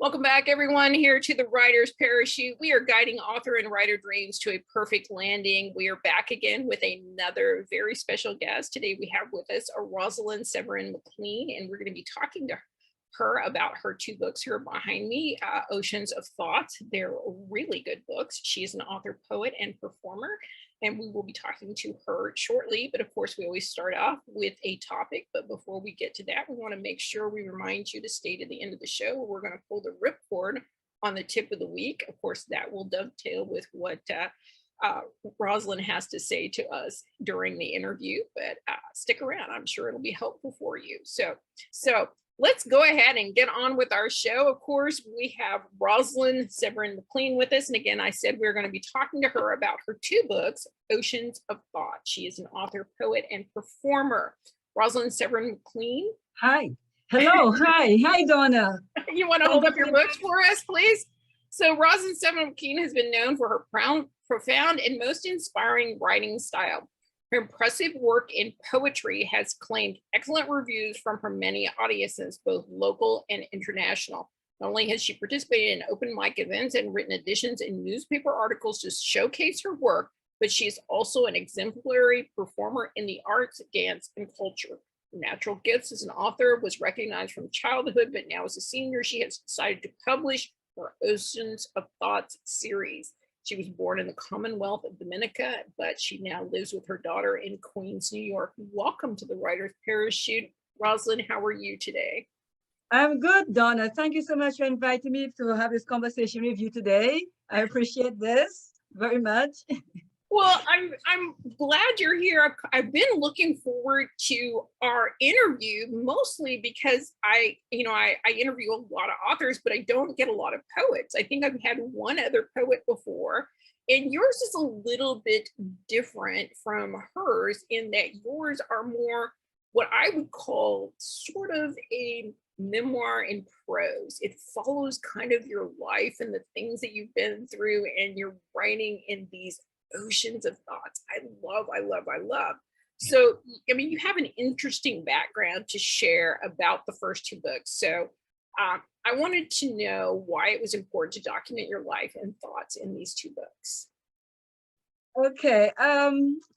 Welcome back, everyone, here to the Writer's Parachute. We are guiding author and writer dreams to a perfect landing. We are back again with another very special guest. Today we have with us a Rosalind Severin McClean, and we're going to be talking to her about her two books here behind me, Oceans of Thought. They're really good books. She is an author, poet, and performer, and we will be talking to her shortly. But of course, we always start off with a topic. But before we get to that, we want to make sure we remind you to stay to the end of the show where we're going to pull the ripcord on the tip of the week. Of course, that will dovetail with what Rosalind has to say to us during the interview, but stick around. I'm sure it'll be helpful for you. So let's go ahead and get on with our show. Of course, we have Rosalind Severin McClean with us. And again, I said we're going to be talking to her about her two books, Oceans of Thought. She is an author, poet, and performer. Rosalind Severin McClean. Hi. Hello. Hi. Hi, Donna. You want to hold up your books for us, please? So Rosalind Severin McClean has been known for her profound and most inspiring writing style. Her impressive work in poetry has claimed excellent reviews from her many audiences, both local and international. Not only has she participated in open mic events and written editions in newspaper articles to showcase her work, but she is also an exemplary performer in the arts, dance, and culture. Her natural gifts as an author was recognized from childhood, but now as a senior, she has decided to publish her Oceans of Thoughts series. She was born in the Commonwealth of Dominica, but she now lives with her daughter in Queens, New York. Welcome to the Writer's Parachute. Rosalind, how are you today? I'm good, Donna. Thank you so much for inviting me to have this conversation with you today. I appreciate this very much. Well, I'm glad you're here. I've been looking forward to our interview, mostly because I interview a lot of authors, but I don't get a lot of poets. I think I've had one other poet before, and yours is a little bit different from hers in that yours are more what I would call sort of a memoir in prose. It follows kind of your life and the things that you've been through, and you're writing in these oceans of thoughts. I love. So, I mean, you have an interesting background to share about the first two books. So I wanted to know why it was important to document your life and thoughts in these two books. Okay.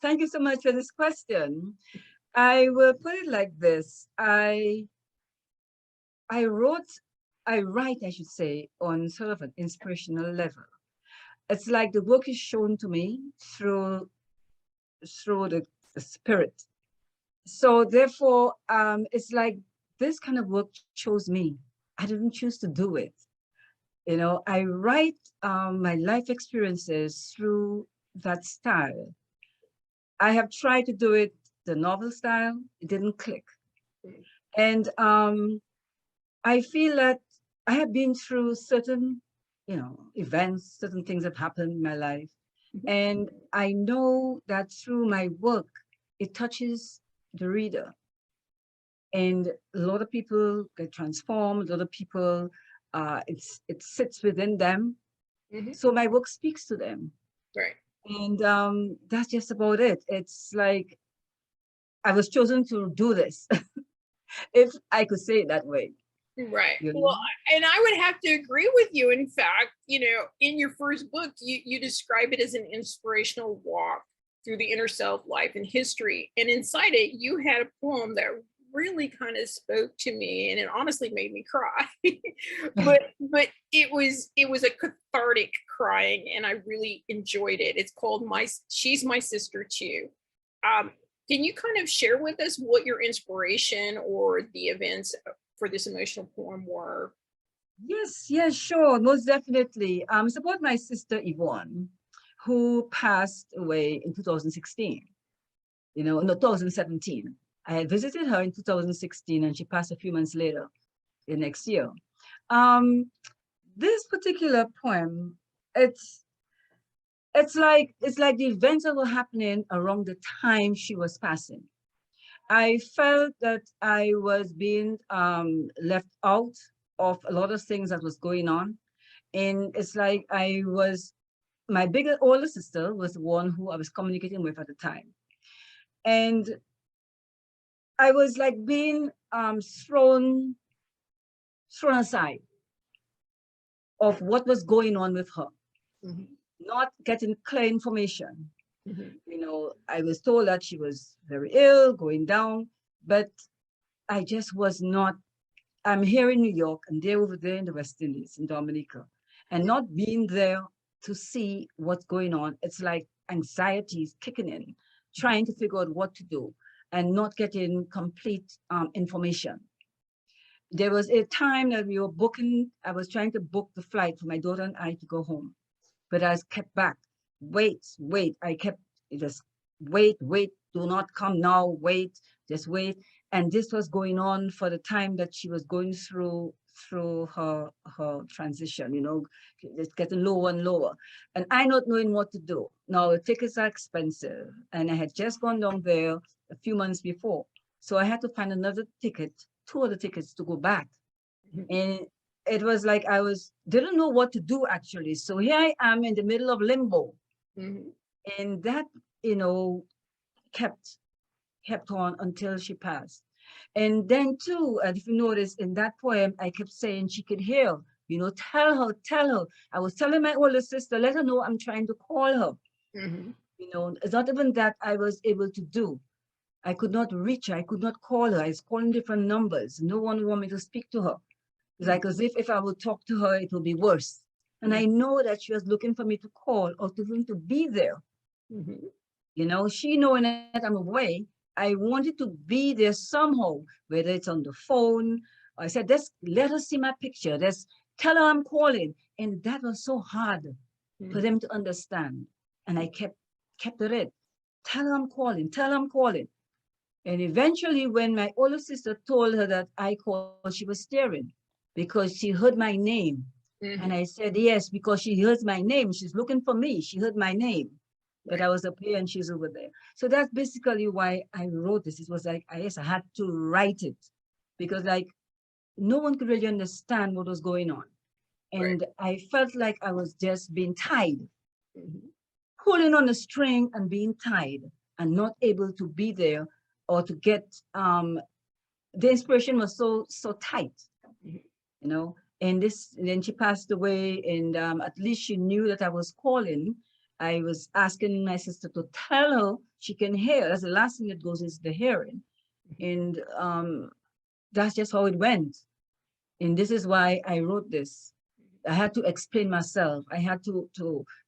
Thank you so much for this question. I will put it like this. I write, I should say, on sort of an inspirational level. It's like the book is shown to me through the spirit. So therefore, it's like this kind of work chose me. I didn't choose to do it. You know, I write my life experiences through that style. I have tried to do it the novel style. It didn't click. And I feel that I have been through certain events, certain things have happened in my life. And I know that through my work, it touches the reader. And a lot of people get transformed, a lot of people, it sits within them. So my work speaks to them. Right. And that's just about it. It's like, I was chosen to do this, if I could say it that way. Right. Well, and I would have to agree with you. In fact, in your first book, you describe it as an inspirational walk through the inner self, life, and history. And inside it, you had a poem that really kind of spoke to me, and it honestly made me cry. but it was a cathartic crying, and I really enjoyed it. It's called She's My Sister Too. Can you kind of share with us what your inspiration or the events for this emotional poem were? Yes, sure, most definitely. It's about my sister Yvonne, who passed away in 2016. No, 2017. I had visited her in 2016, and she passed a few months later, the next year. This particular poem, it's like the events that were happening around the time she was passing. I felt that I was being left out of a lot of things that was going on. And it's like my older sister was the one who I was communicating with at the time. And I was like being thrown aside. of what was going on with her, Mhm. not getting clear information. Mhm. You know, I was told that she was very ill, going down, but I just was not. I'm here in New York and they're over there in the West Indies, in Dominica, and not being there to see what's going on. It's like anxiety is kicking in, trying to figure out what to do and not getting complete information. There was a time that we were booking, I was trying to book the flight for my daughter and I to go home, but I was kept back. Wait, wait. I kept just wait, wait, do not come now, wait, just wait. And this was going on for the time that she was going through her transition, you know, it's getting lower and lower. And I not knowing what to do. Now the tickets are expensive. And I had just gone down there a few months before. So I had to find another ticket, two other tickets to go back. Mhm. And it was like I was didn't know what to do actually. So here I am in the middle of limbo, Mhm. and that, you know, kept kept on until she passed. And then too, if you notice in that poem, I kept saying she could hear. You know, tell her, tell her. I was telling my older sister, let her know I'm trying to call her. Mhm. You know, it's not even that I was able to do. I could not reach her. I could not call her. I was calling different numbers. No one wanted me to speak to her. It's like as if I would talk to her, it would be worse. And I know that she was looking for me to call or to even to be there. Mhm. You know, she knowing that I'm away, I wanted to be there somehow, whether it's on the phone. I said, let her see my picture. Let's tell her I'm calling. And that was so hard for Mhm. them to understand. And I kept at it. Tell her I'm calling, tell her I'm calling. And eventually, when my older sister told her that I called, she was staring because she heard my name. And Mhm. I said, yes, because she heard my name. She's looking for me. She heard my name. But Right. I was up here and she's over there. So that's basically why I wrote this. It was like, yes, I had to write it because, like, no one could really understand what was going on. Right. And I felt like I was just being tied, Mhm. pulling on a string and being tied and not able to be there or to get the inspiration was so tight, Mhm. you know. And this, then she passed away, and at least she knew that I was calling. I was asking my sister to tell her she can hear. That's the last thing that goes is the hearing, Mhm. and that's just how it went. And this is why I wrote this. I had to explain myself. I had to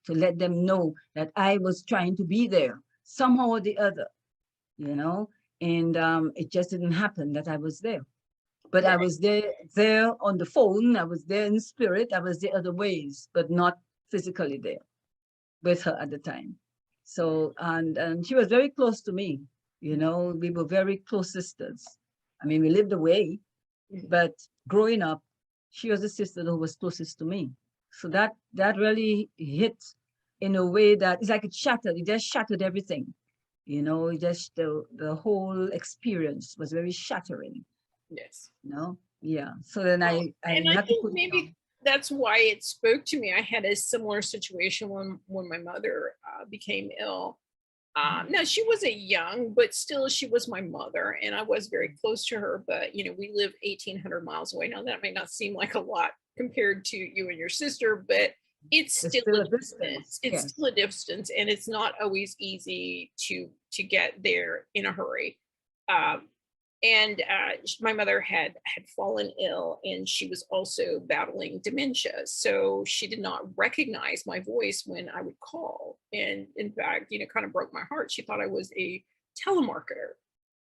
let them know that I was trying to be there somehow or the other, you know. And it just didn't happen that I was there. But I Right. was there on the phone. I was there in spirit. I was there other ways, but not physically there with her at the time. So, and she was very close to me. You know, we were very close sisters. I mean, we lived away, Mhm. but growing up, she was the sister who was closest to me. So that really hit in a way that it's like it shattered. It just shattered everything. You know, it just the whole experience was very shattering. Yes. You know, yeah. So then Well, I and I had to think put it maybe down. that's why it spoke to me. I had a similar situation when my mother became ill. No, she wasn't young, but still, she was my mother, and I was very close to her. But we live 1,800 miles away. Now, that may not seem like a lot compared to you and your sister, but it's It's still still a a distance. distance. It's still Yes. a distance, and it's not always easy to get there in a hurry. Um, and my mother had fallen ill, and she was also battling dementia, so she did not recognize my voice when I would call, and in fact, kind of broke my heart. She thought I was a telemarketer,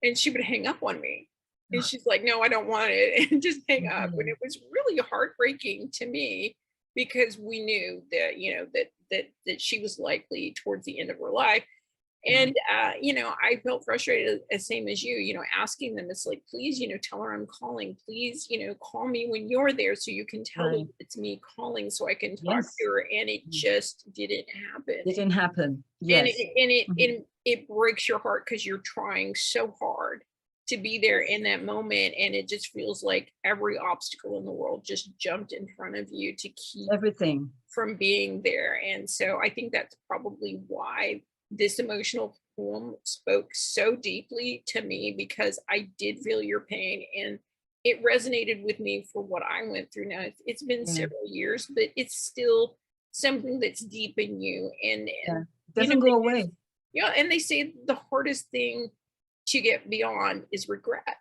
and she would hang up on me, and she's like, no, I don't want it, and just hang up. And Mhm. it was really heartbreaking to me because we knew that that she was likely towards the end of her life. Mhm. And I felt frustrated as same as you, asking them. It's like, please, tell her I'm calling. Please, call me when you're there so you can tell her Right. it's me calling so I can talk to Yes. her. And it Mhm. just didn't happen. Didn't happen. And Yes. Mhm. it breaks your heart because you're trying so hard to be there Yes. in that moment. And it just feels like every obstacle in the world just jumped in front of you to keep Everything. from being there. And so I think that's probably why this emotional poem spoke so deeply to me, because I did feel your pain. And it resonated with me for what I went through. Now it's been Yeah. several years, but it's still something that's deep in you. Yeah. And It you know, doesn't go away. yeah, and they say the hardest thing to get beyond is regret.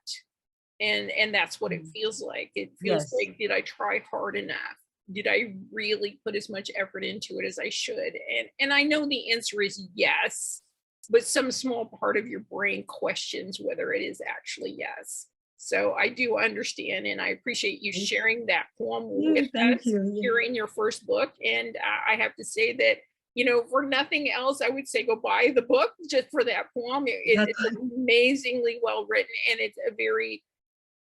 And that's what it Mm. feels like. It feels Yes. like, did I try hard enough? Did I really put as much effort into it as I should? And I know the answer is yes, but some small part of your brain questions whether it is actually yes. So I do understand, and I appreciate you Thank sharing that poem you. with Thank us you. Yeah. here in your first book. And I have to say that, you know, for nothing else, I would say go buy the book just for that poem. That's It's amazingly well written, and it's a very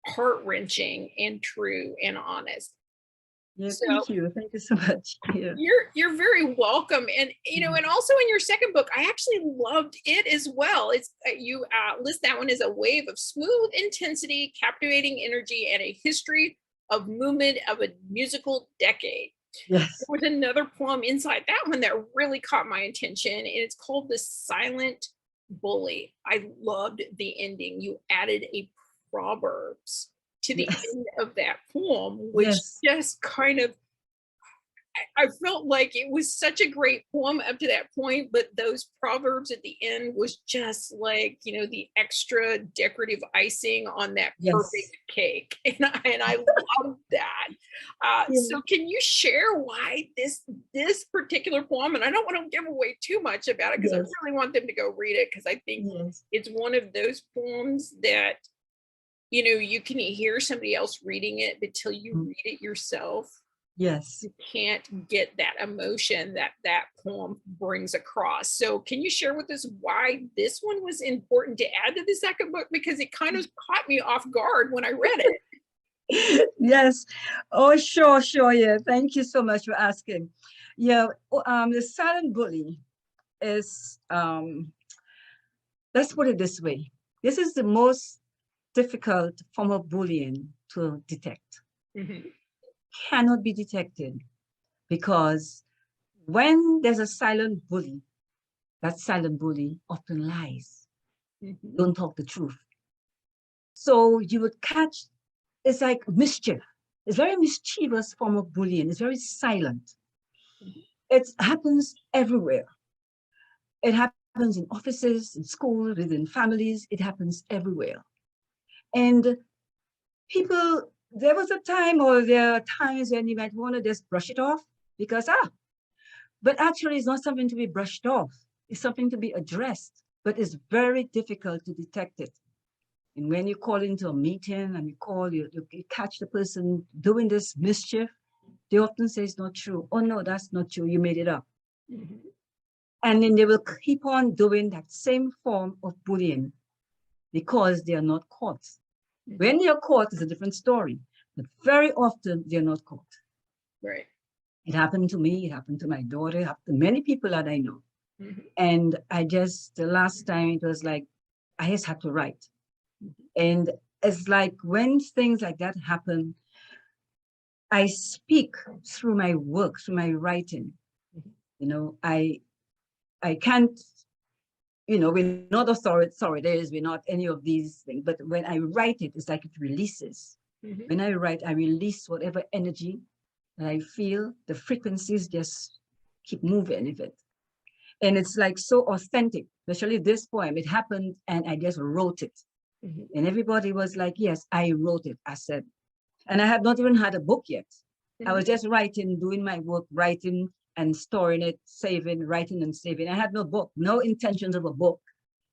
heart-wrenching and true and honest. yeah. So Thank you. Thank you so much. Yeah. you're very welcome. And you know, Mhm. and also in your second book, I actually loved it as well. It's you list that one as a wave of smooth intensity, captivating energy, and a history of movement of a musical decade. Yes. There was another poem inside that one that really caught my attention, and it's called The Silent Bully. I loved the ending. You added a proverbs to the Yes. end of that poem, which Yes. just kind of I felt like it was such a great poem up to that point, but those proverbs at the end was just like, you know, the extra decorative icing on that Yes. perfect cake. And I love that. Yeah. So can you share why this particular poem, and I don't want to give away too much about it because I Yes. really want them to go read it because I think Yes. it's one of those poems that, you know, you can hear somebody else reading it, but till you Mm. read it yourself, Yes. you can't get that emotion that that poem brings across. So can you share with us why this one was important to add to the second book? Because it kind of caught me off guard when I read it. Yes. Oh, sure, sure. Yeah. Thank you so much for asking. Yeah. The silent bully is, let's put it this way. This is the most difficult form of bullying to detect. Mhm, Cannot be detected because when there's a silent bully, that silent bully often lies, mhm, don't talk the truth. So you would catch, it's like mischief. It's very mischievous form of bullying. It's very silent. mhm. It happens everywhere. It happens in offices, in schools, within families. It happens everywhere. And people, there was a time, or there are times when you might want to just brush it off because, but actually it's not something to be brushed off. It's something to be addressed, but it's very difficult to detect it. And when you call into a meeting and you catch the person doing this mischief, they often say it's not true. Oh no, that's not true. You made it up. Mhm, And then they will keep on doing that same form of bullying because they are not caught. mhm. When they are caught, it's a different story. But very often they're not caught. Right. It happened to me. It happened to my daughter. It happened to many people that I know. Mhm, And the last time it was like, I just had to write. mhm, And it's like when things like that happen, I speak through my work, through my writing. mhm. You know, I can't, we're not authorities, we're not any of these things. But when I write it, it's like it releases. Mhm. When I write, I release whatever energy that I feel. The frequencies just keep moving with it. And it's like so authentic, especially this poem. It happened and I just wrote it. Mhm. And everybody was like, yes, I wrote it. I said, and I had not even had a book yet. I was Mhm. just writing, doing my work, writing and storing it, saving, writing and saving. I had no book, no intentions of a book.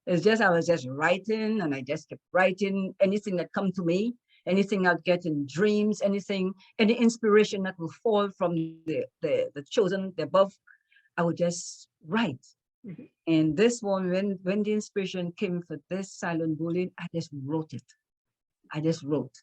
It's just, I was just writing and I just kept writing anything that come to me, anything I'd get in dreams, anything, any inspiration that will fall from the chosen, the above, I would just write. Mhm. And this one, when the inspiration came for this silent bullying, I just wrote it. I just wrote.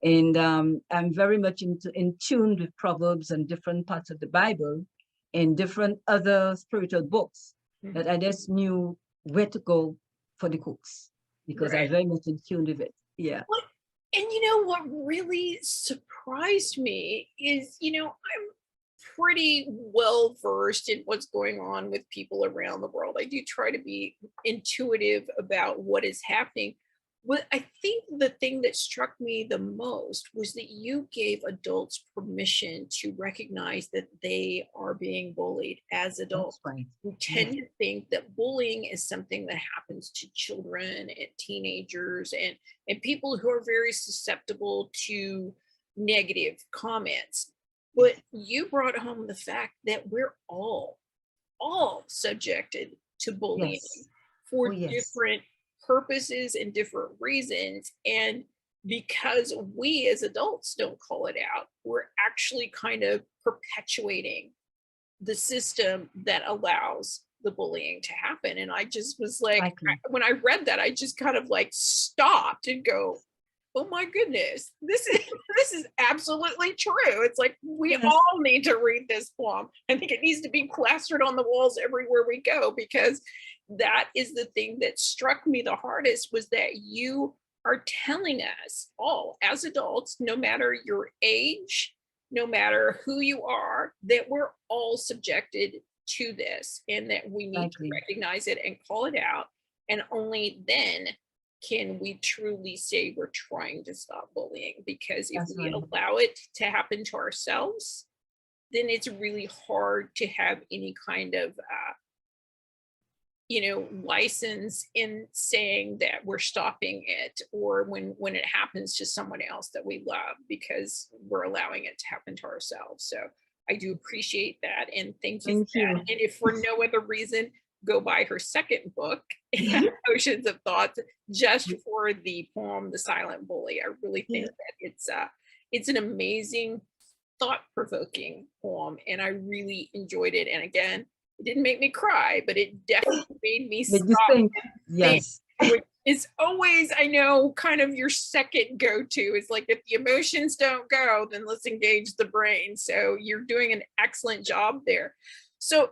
And I'm very much in tune with Proverbs and different parts of the Bible and different other spiritual books that Mhm. I just knew where to go for the hooks because I was Right. very much in tune with it. Yeah. What and you know what really surprised me is, you know, I'm pretty well versed in what's going on with people around the world. I do try to be intuitive about what is happening. Well, I think the thing that struck me the most was that you gave adults permission to recognize that they are being bullied as adults. That's right. We Yes, tend to think that bullying is something that happens to children and teenagers and people who are very susceptible to negative comments. But you brought home the fact that we're all subjected to bullying yes. Oh, for yes. different purposes and different reasons. And because we as adults don't call it out, we're actually kind of perpetuating the system that allows the bullying to happen. And I just was like, Exactly. when I read that, I just kind of like stopped and go, oh my goodness, this is this is absolutely true. It's like we Yes, all need to read this poem. I think it needs to be plastered on the walls everywhere we go, because that is the thing that struck me the hardest, was that you are telling us all as adults, no matter your age, no matter who you are, that we're all subjected to this and that we need to exactly. recognize it and call it out. And only then can we truly say we're trying to stop bullying. Because if That's we right. allow it to happen to ourselves, then it's really hard to have any kind of license in saying that we're stopping it, or when it happens to someone else that we love, because we're allowing it to happen to ourselves. So I do appreciate that, and thank you for Thank you. that. And if for no other reason, go buy her second book, Oceans of Thoughts, just for the poem The Silent Bully. I really think Yeah. that it's an amazing, thought-provoking poem, and I really enjoyed it. And again, it didn't make me cry, but it definitely made me Did you stop think? and think, Yes, which is always, I know, kind of your second go-to. Is like, if the emotions don't go, then let's engage the brain. So you're doing an excellent job there. So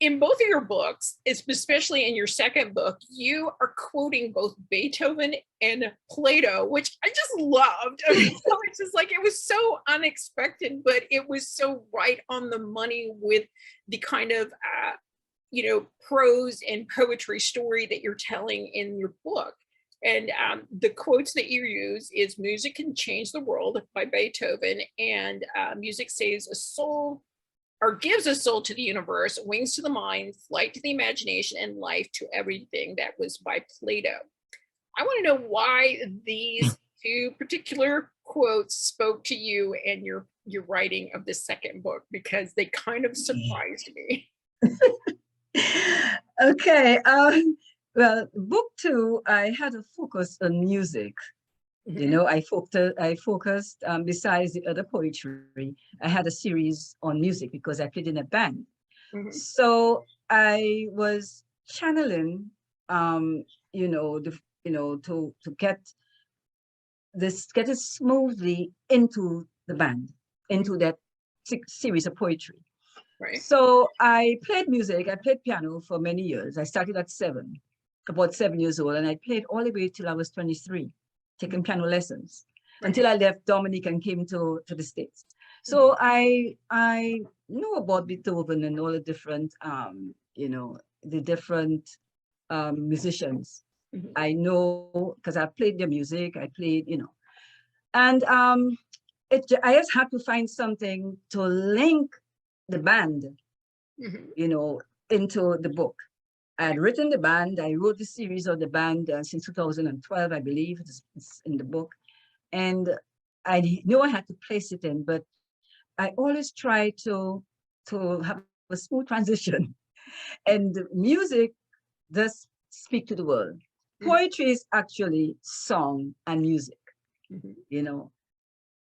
in both of your books, especially in your second book, you are quoting both Beethoven and Plato, which I just loved. I mean, so it's just like, it was so unexpected, but it was so right on the money with the kind of prose and poetry story that you're telling in your book. And the quotes that you use is "Music can change the world" by Beethoven, and "Music saves a soul, or gives a soul to the universe, wings to the mind, flight to the imagination, and life to everything." That was by Plato. I want to know why these two particular quotes spoke to you and your writing of the second book, because they kind of surprised me. Okay. Well, book two, I had a focus on music. You Mhm, know, I focused besides the other poetry, I had a series on music because I played in a band. mhm, So I was channeling, you know, to get it smoothly into the band, mhm. into that series of poetry. Right. So I played music. I played piano for many years. I started at about 7 years old, and I played all the way till I was 23, taking Mhm, piano lessons right. until I left Dominic and came to the States. Mhm, So I know about Beethoven and all the different musicians. mhm, I know because I played their music. I played, and I just had to find something to link the band, mhm, you know, into the book. I right. had written the band. I wrote the series of the band since 2012, I believe. It's in the book. And I knew I had to place it in, but I always try to have a smooth transition. And music does speak to the world. Mhm, Poetry is actually song and music, mhm, you know.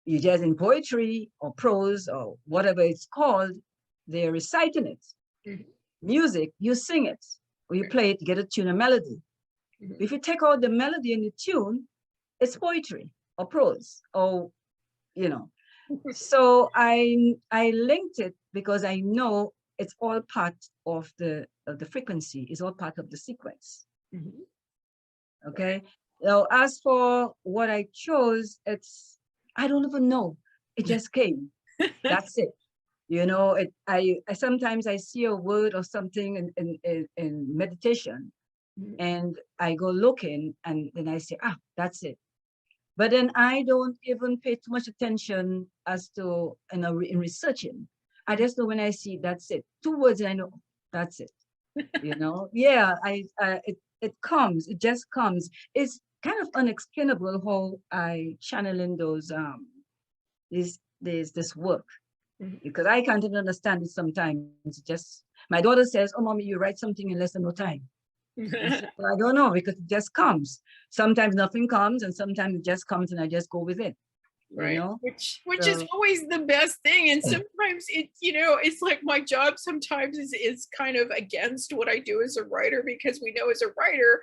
You just in poetry or prose or whatever it's called, they're reciting it. mhm, Music, you sing it, or you right. play it, get a tune, a melody. Mhm, If you take out the melody and the tune, it's poetry or prose or you know. So I linked it because I know it's all part of the frequency, it's all part of the sequence. mhm, right. Okay. Now as for what I chose, I don't even know. It just came. That's it. I sometimes I see a word or something in meditation, and I go looking, and then I say, ah, that's it. But then I don't even pay too much attention as to, in researching. I just know when I see that's it. 2 words, and I know that's it. Yeah, it comes, it just comes. It's kind of unexplainable how I channel in those this work, because I can't even understand it sometimes. It's just my daughter says, "Oh, mommy, you write something in less than no time." I said, well, I don't know, because it just comes. Sometimes nothing comes, and sometimes it just comes, and I just go with it. Right. Which is So, always the best thing. And sometimes it's like my job sometimes is kind of against what I do as a writer, because we know as a writer,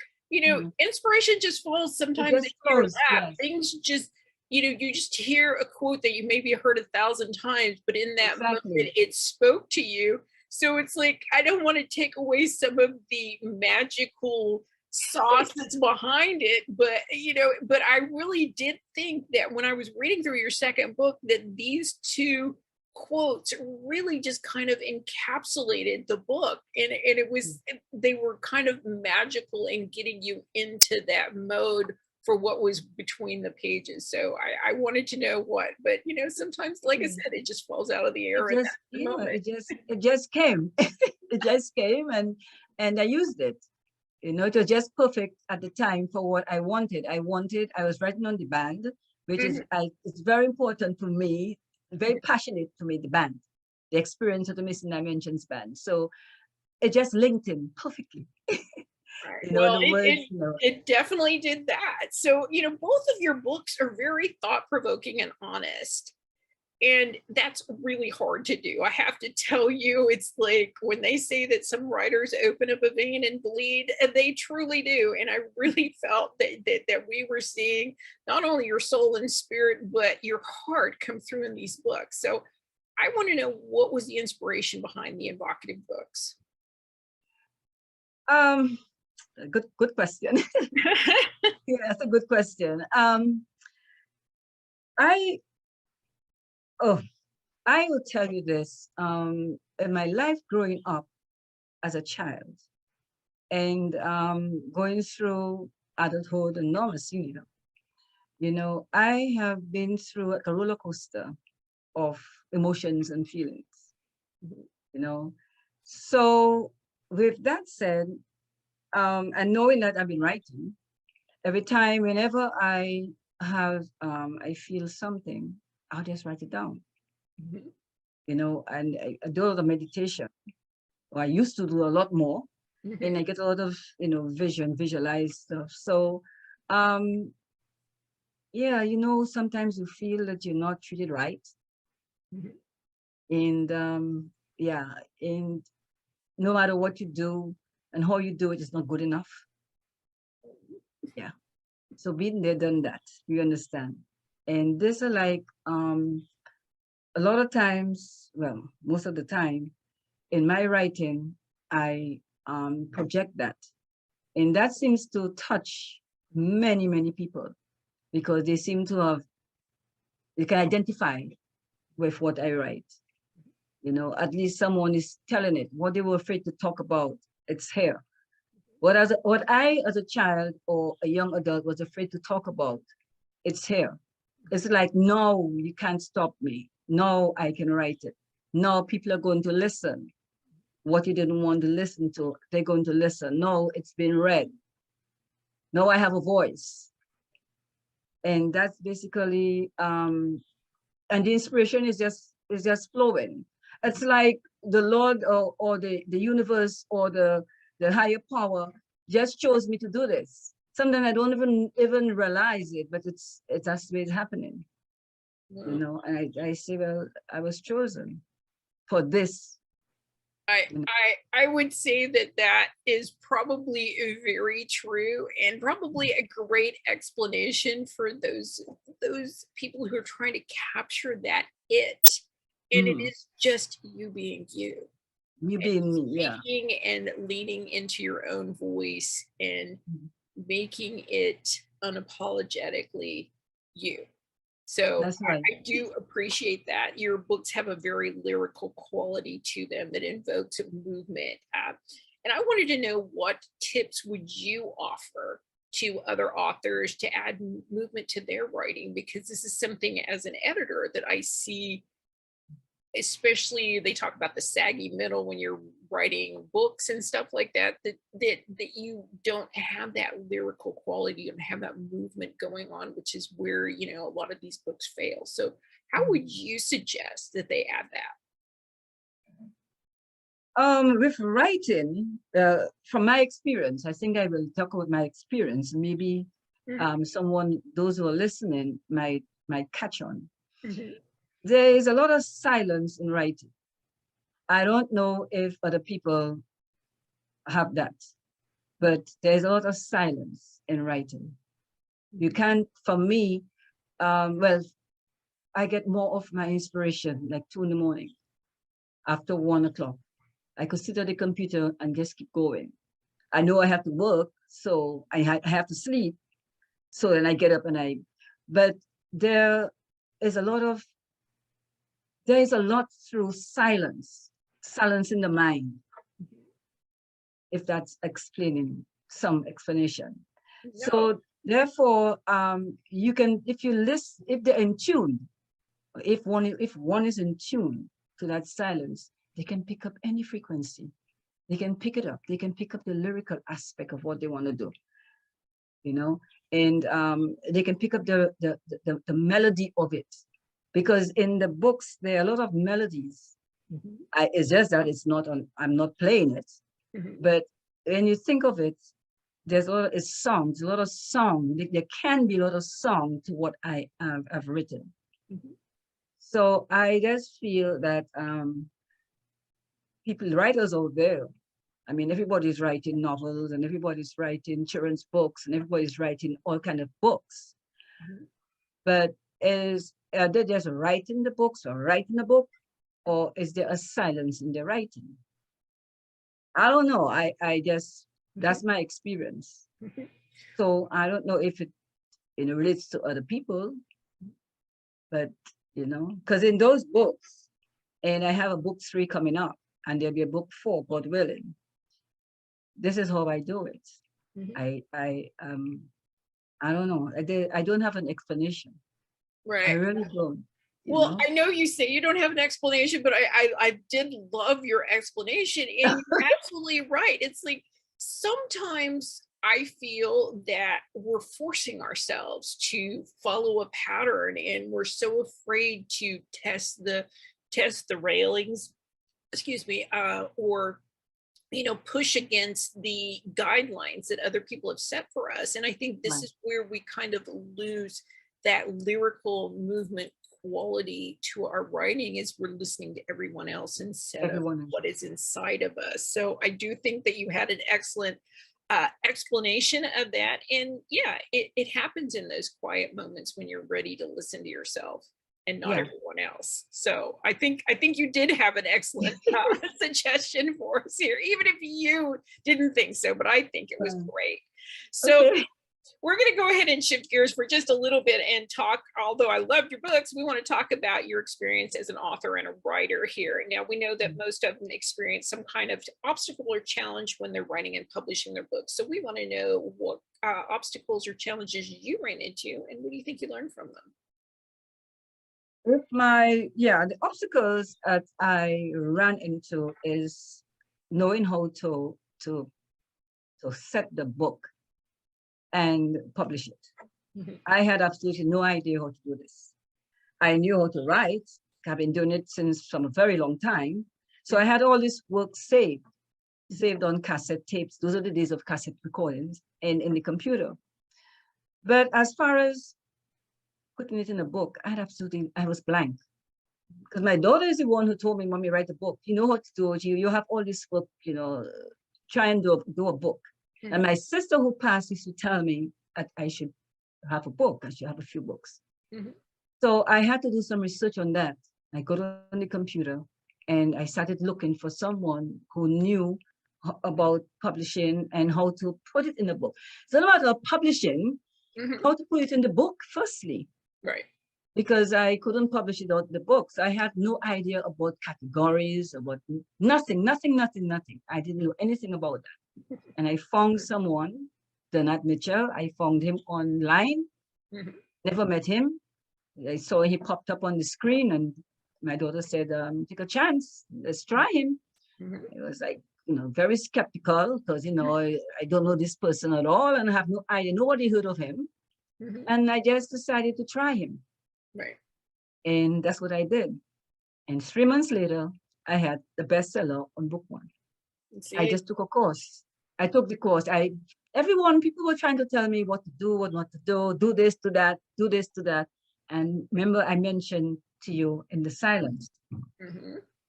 inspiration just falls it sometimes just into your flows. lap. Yes, Things just, you just hear a quote that you maybe heard 1,000 times, but in that moment exactly. it spoke to you. So it's like, I don't want to take away some of the magical sauce that's behind it, but I really did think that when I was reading through your second book, that these two quotes really just kind of encapsulated the book, and they were kind of magical in getting you into that mode for what was between the pages. So I wanted to know what, but sometimes, like I said, it just falls out of the air It at just, that yeah, moment. it just came. It just came, and I used it. It was just perfect at the time for what I wanted. I was writing on the band, which is, Mhm. it's very important to me, very passionate to me, the band, the experience of the Missing Dimensions band. So it just linked in perfectly. Right. Well, The it, words, it it definitely did that. So, both of your books are very thought-provoking and honest. And that's really hard to do. I have to tell you, it's like when they say that some writers open up a vein and bleed, and they truly do. And I really felt that we were seeing not only your soul and spirit, but your heart come through in these books. So I want to know, what was the inspiration behind the evocative books? um, good question. Yeah, that's a good question. I, oh, I will tell you this. In my life growing up as a child, and going through adulthood and normalcy, I have been through like a roller coaster of emotions and feelings, you know. So with that said, and knowing that I've been writing, every time, whenever I feel something, I'll just write it down, Mhm. and I do a lot of meditation. Or I used to do a lot more, and Mhm. I get a lot of, visualize stuff. So, um, yeah, sometimes you feel that you're not treated right. Mhm. And yeah, and no matter what you do and how you do it is not good enough. Yeah. So been there, done that. You understand? And this are like a lot of times, well, most of the time in my writing, I project that. And that seems to touch many, many people, because they seem to have, they can identify with what I write. At least someone is telling it. What they were afraid to talk about, it's here. What I, as a child or a young adult, was afraid to talk about, it's here. It's like, no, you can't stop me. No, I can write it. No, people are going to listen. What you didn't want to listen to, they're going to listen. No, it's been read. No, I have a voice. And that's basically, and the inspiration is just flowing. It's like the Lord, or the universe, or the higher power just chose me to do this. Sometimes I don't even realize it, but it's that's the way it's happening. Wow. And I say, well, I was chosen for this. I you know. I would say that is probably very true, and probably a great explanation for those people who are trying to capture that and it Mhm. is just you being you, You and being me, yeah. speaking and leaning into your own voice and Mhm. making it unapologetically you. So That's right. I do appreciate that. Your books have a very lyrical quality to them that invokes a movement. And I wanted to know, what tips would you offer to other authors to add movement to their writing? Because this is something as an editor that I see, especially they talk about the saggy middle when you're writing books and stuff like that, that you don't have that lyrical quality, you don't have that movement going on, which is where, you know, a lot of these books fail. So how would you suggest that they add that? With writing, from my experience, I think I will talk about my experience. Maybe those who are listening might catch on. There is a lot of silence in writing. I don't know if other people have that, but there's a lot of silence in writing. You can't, for me, well, I get more of my inspiration like 2 in the morning, after 1 o'clock. I could sit at the computer and just keep going. I know I have to work, so I have to sleep. So then I get up but there is a lot through silence in the mind, if that's explaining some explanation. No. So therefore, you can, if they're in tune, if one is in tune to that silence, they can pick up any frequency. They can pick it up. They can pick up the lyrical aspect of what they want to do, you know, and they can pick up the melody of it, because in the books there are a lot of melodies. It's just that I'm not playing it, but when you think of it, there's a lot of songs, There can be a lot of song to what I've written. So I just feel that writers out there, I mean, everybody's writing novels and everybody's writing children's books and everybody's writing all kind of books. But are they just writing the books or writing a book, or is there a silence in their writing? I don't know. I just, that's my experience. So I don't know if it relates to other people, but because in those books, and I have a book 3 coming up, and there'll be a book 4, God willing. This is how I do it. I don't know. I don't have an explanation. Right. I really don't. Well, I know you say you don't have an explanation, but I did love your explanation, and you're absolutely right. It's like sometimes I feel that we're forcing ourselves to follow a pattern, and we're so afraid to test the railings, excuse me, or push against the guidelines that other people have set for us. And I think this is where we kind of lose that lyrical movement quality to our writing, is we're listening to everyone else instead of what is inside of us. So I do think that you had an excellent explanation of that. And yeah, it happens in those quiet moments when you're ready to listen to yourself and not everyone else. So I think you did have an excellent suggestion for us here, even if you didn't think so, but I think it was great. So we're going to go ahead and shift gears for just a little bit and talk, although I loved your books, we want to talk about your experience as an author and a writer here. Now, we know that most of them experience some kind of obstacle or challenge when they're writing and publishing their books. So we want to know what obstacles or challenges you ran into, and what do you think you learned from them? With the obstacles that I ran into is knowing how to set the book and publish it. I had absolutely no idea how to do this. I knew how to write. I've been doing it from a very long time. So I had all this work saved on cassette tapes. Those are the days of cassette recordings and in the computer. But as far as putting it in a book, I was blank. Because my daughter is the one who told me, Mommy, write a book. You know what to do. You have all this work, try and do a book. And my sister who passed used to tell me that I should have a book. I should have a few books. So I had to do some research on that. I got on the computer and I started looking for someone who knew about publishing and how to put it in a book. It's not about publishing, how to put it in the book firstly. Right. because I couldn't publish it out the books. I had no idea about categories, about nothing. I didn't know anything about that. And I found someone, Donna Mitchell. I found him online, never met him. I saw he popped up on the screen, and my daughter said, take a chance, let's try him. It was like, very skeptical because, I don't know this person at all and I have no idea, nobody heard of him. And I just decided to try him. Right. And that's what I did. And 3 months later, I had the bestseller on book 1. I just took a course. I took the course. People were trying to tell me what to do, what not to do this, do that, do this, do that. And remember, I mentioned to you in the silence.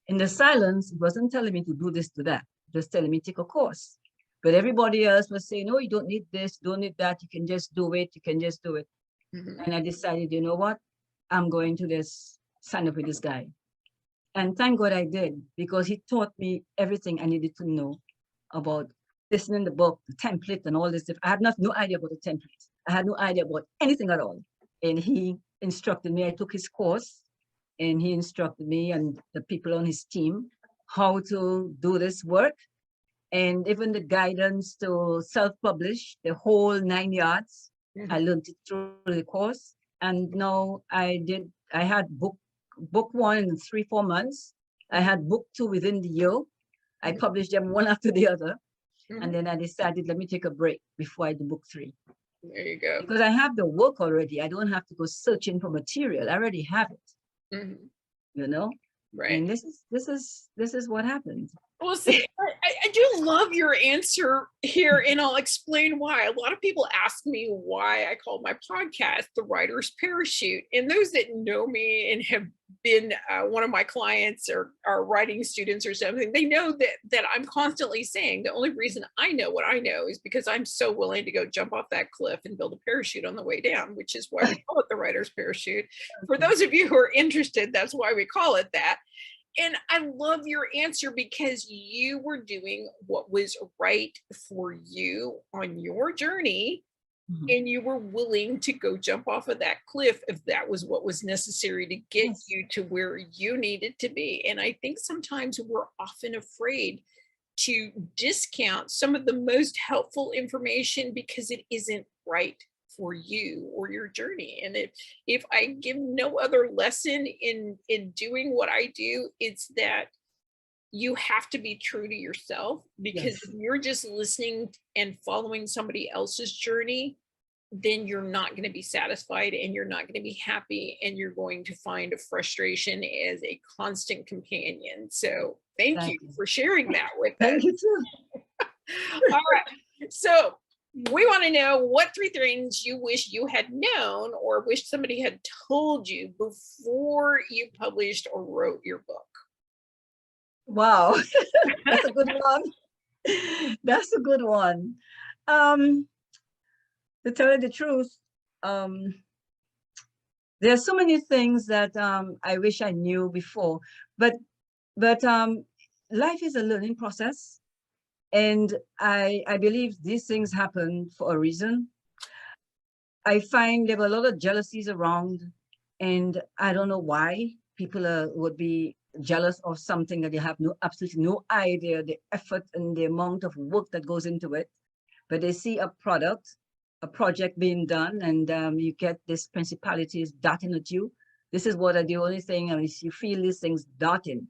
In the silence, it wasn't telling me to do this, do that. It was telling me to take a course. But everybody else was saying, no, you don't need this, don't need that. You can just do it. You can just do it. And I decided, you know what? I'm going to just sign up with this guy. And thank God I did, because he taught me everything I needed to know about listening the book, the template and all this stuff. I had no idea about the template. I had no idea about anything at all. And he instructed me. I took his course and he instructed me and the people on his team how to do this work. And even the guidance to self-publish, the whole 9 yards. I learned it through the course. And now I had book 1 in 3-4 months. I had book 2 within the year. I published them one after the other. And then I decided, let me take a break before I do book 3. There you go. Because I have the work already. I don't have to go searching for material. I already have it. Right. And this is what happened. Well, see, I do love your answer here, and I'll explain why. A lot of people ask me why I call my podcast The Writer's Parachute. And those that know me and have been one of my clients or are writing students or something, they know that I'm constantly saying the only reason I know what I know is because I'm so willing to go jump off that cliff and build a parachute on the way down, which is why we call it The Writer's Parachute. For those of you who are interested, that's why we call it that. And I love your answer because you were doing what was right for you on your journey. And you were willing to go jump off of that cliff if that was what was necessary to get you to where you needed to be. And I think sometimes we're often afraid to discount some of the most helpful information because it isn't right for you or your journey. And if I give no other lesson in doing what I do, it's that you have to be true to yourself, because if you're just listening and following somebody else's journey, then you're not going to be satisfied and you're not going to be happy, and you're going to find frustration as a constant companion. So thank you for sharing that with us. Thank you too. All right. So we want to know what 3 things you wish you had known or wish somebody had told you before you published or wrote your book. Wow, that's a good one. That's a good one. To tell you the truth, there are so many things that I wish I knew before, but life is a learning process. And I believe these things happen for a reason. I find there were a lot of jealousies around, and I don't know why people would be jealous of something that they have absolutely no idea the effort and the amount of work that goes into it. But they see a project being done, and you get this principalities darting at you. This is what the only thing, I mean, you feel these things darting,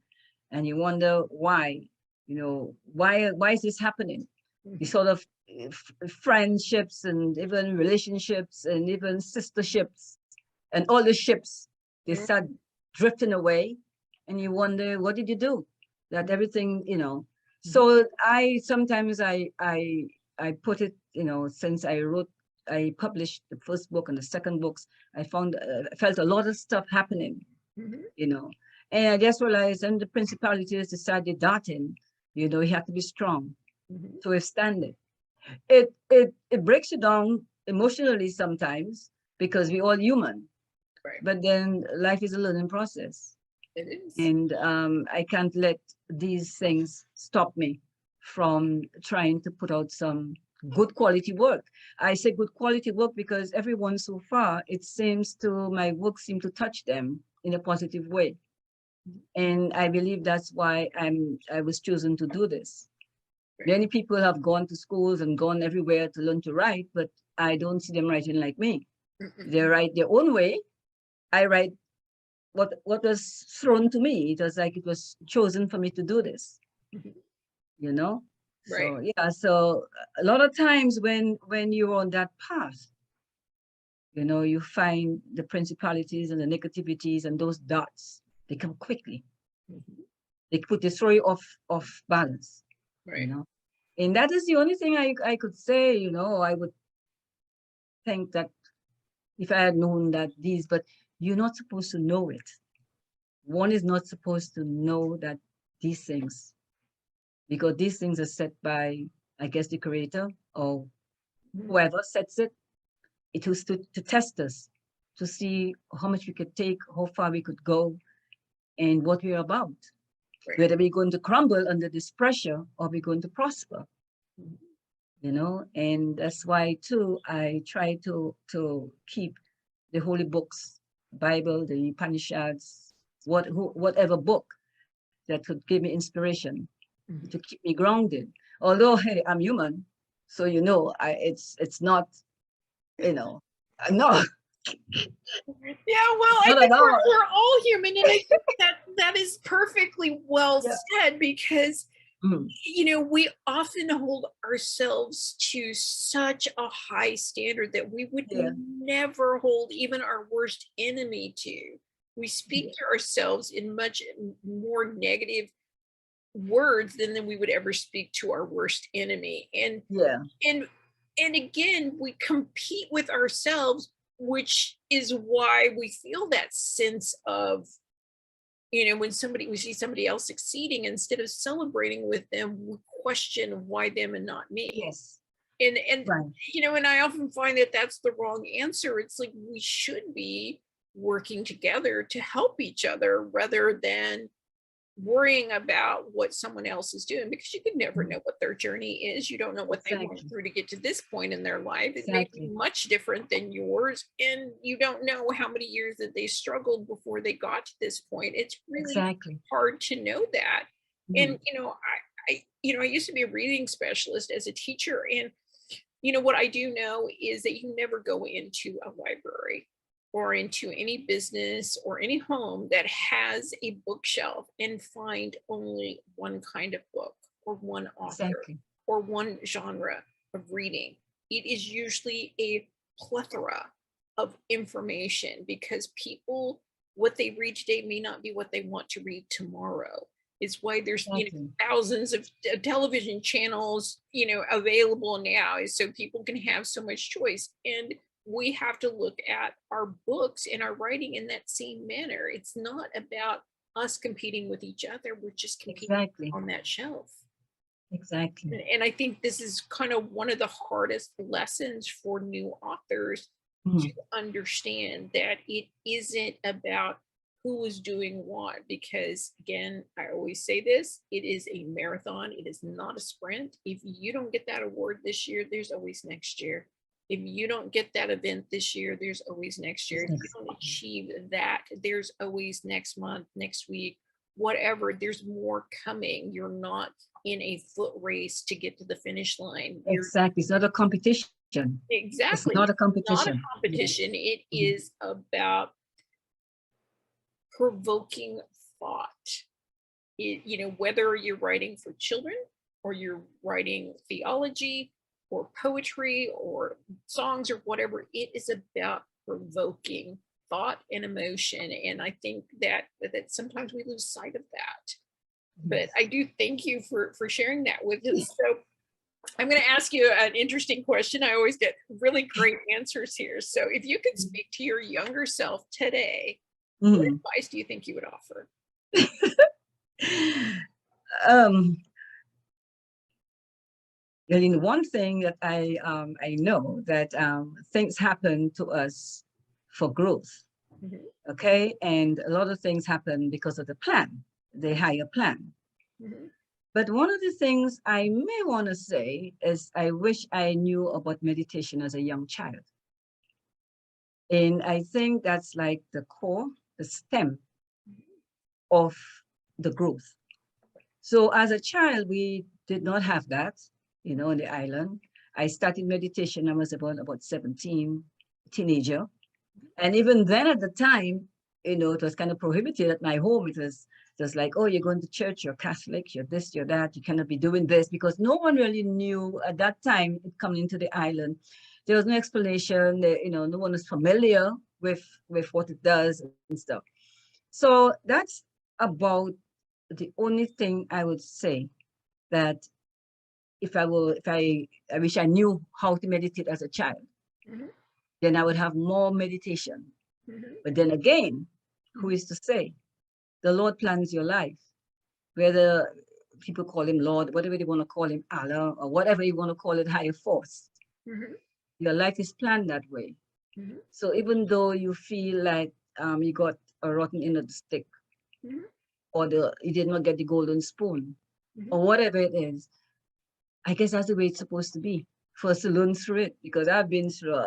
and you wonder why. Why is this happening? The sort of friendships and even relationships and even sisterships and all the ships, they start drifting away, and you wonder, what did you do? That everything, So sometimes I put it, since I published the first book and the second books, I felt a lot of stuff happening, and I just realized, and the principalities decided darting. You have to be strong to withstand it. It breaks you down emotionally sometimes because we're all human. Right. But then life is a learning process. It is. And I can't let these things stop me from trying to put out some good quality work. I say good quality work because everyone so far, it seems to, my work seemed to touch them in a positive way. And I believe that's why I was chosen to do this. Many people have gone to schools and gone everywhere to learn to write, but I don't see them writing like me. They write their own way. I write what was thrown to me. It was like it was chosen for me to do this, you know? Right. So yeah, so a lot of times when you're on that path, you know, you find the principalities and the negativities and those dots, they come quickly. They put the story off balance, Right. you know? And that is the only thing I could say, you know. I would think that if I had known that these, but you're not supposed to know it. One is not supposed to know that these things, because these things are set by, I guess, the creator or whoever sets it. It was to test us, to see how much we could take, how far we could go, and what we're about. Right. Whether we're going to crumble under this pressure or we're going to prosper. You know, and that's why too I try to keep the holy books, Bible, the Upanishads, whatever book that could give me inspiration to keep me grounded. Although, hey, I'm human, so you know, it's not, you know, no, Yeah, well, I not think at all. we're all human, and I think that is perfectly well Yeah. said, because Mm. you know, we often hold ourselves to such a high standard that we would Yeah. never hold even our worst enemy to. We speak Yeah. to ourselves in much more negative words than we would ever speak to our worst enemy. Yeah, And and again, we compete with ourselves, which is why we feel that sense of, you know, when we see somebody else succeeding, instead of celebrating with them, we question why them and not me. yes, And right, you know, and I often find that that's the wrong answer. It's like we should be working together to help each other rather than worrying about what someone else is doing, because you can never know what their journey is. You don't know what they went exactly, through to get to this point in their life. It may be exactly, much different than yours, and you don't know how many years that they struggled before they got to this point. It's really exactly. hard to know that. Mm. And you know, I used to be a reading specialist as a teacher, and you know what I do know is that you never go into a library or into any business or any home that has a bookshelf and find only one kind of book or one author Exactly, or one genre of reading. It is usually a plethora of information, because people, what they read today may not be what they want to read tomorrow. It's why there's, you know, exactly, thousands of television channels, you know, available now, is so people can have so much choice. And we have to look at our books and our writing in that same manner. It's not about us competing with each other. We're just competing exactly, on that shelf. exactly. And I think this is kind of one of the hardest lessons for new authors to Mm. understand, that it isn't about who is doing what, because again, I always say this, it is a marathon, it is not a sprint. If you don't get that award this year, there's always next year. If you don't get that event this year, there's always next year. If you Business. don't achieve that, there's always next month, next week, whatever. There's more coming. You're not in a foot race to get to the finish line. You're Exactly. It's not a competition. It's exactly, not a it's not a competition. Yeah. competition. It Mhm. is about provoking thought. You know, whether you're writing for children or you're writing theology or poetry or songs or whatever, it is about provoking thought and emotion. And I think that sometimes we lose sight of that. But Yes. I do thank you for sharing that with us. So I'm going to ask you an interesting question. I always get really great answers here. So if you could speak to your younger self today, what Mhm. advice do you think you would offer? Um, I mean, one thing that I know that things happen to us for growth. Mhm, Okay, and a lot of things happen because of the plan, the higher plan. mhm, But one of the things I may want to say is I wish I knew about meditation as a young child. And I think that's like the core, the stem of the growth. So as a child, we did not have that, on the island. I started meditation, I was about 17, teenager. And even then at the time, it was kind of prohibited at my home. It was just like, oh, you're going to church, you're Catholic, you're this, you're that, you cannot be doing this, because no one really knew at that time coming into the island. There was no explanation, no one was familiar with what it does and stuff. So that's about the only thing I would say, that I wish I knew how to meditate as a child, Mhm, then I would have more meditation. mhm, But then again, who is to say? The Lord plans your life, whether people call him Lord, whatever they want to call him, Allah, or whatever you want to call it, higher force. mhm, Your life is planned that way. mhm, So even though you feel like you got a rotten end of the stick, mhm, or you did not get the golden spoon, mhm. or whatever it is, I guess that's the way it's supposed to be for us to learn through it, because I've been through,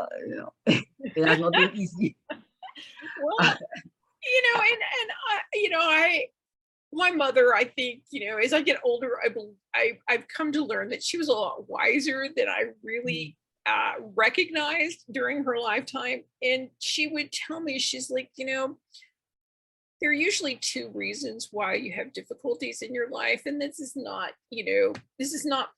it has not been easy. Well, and my mother, I think, as I get older, I've come to learn that she was a lot wiser than I really recognized during her lifetime. And she would tell me, she's like, there are usually two reasons why you have difficulties in your life. And this is not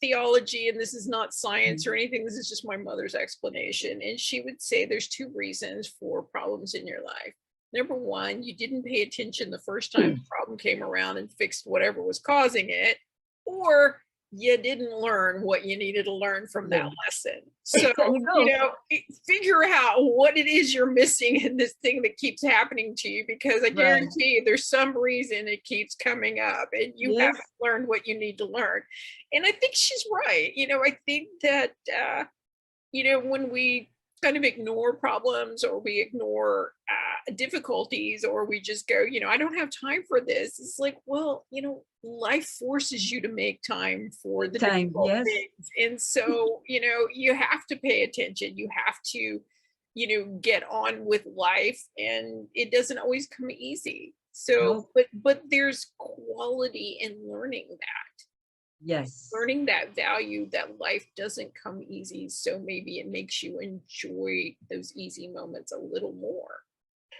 theology and this is not science or anything. This is just my mother's explanation. And she would say there's two reasons for problems in your life. Number one, you didn't pay attention the first time the problem came around and fixed whatever was causing it, or you didn't learn what you needed to learn from that lesson. So, There you go. figure out what it is you're missing in this thing that keeps happening to you, because I Right. guarantee you there's some reason it keeps coming up and you Yes. haven't learned what you need to learn. And I think she's right. I think that, when we kind of ignore problems or we ignore difficulties, or we just go, I don't have time for this. It's like, well, life forces you to make time for the Time, difficult yes. things. And so, you have to pay attention. You have to, get on with life, and it doesn't always come easy. So, No. but there's quality in Yes. learning that value that life doesn't come easy. So maybe it makes you enjoy those easy moments a little more.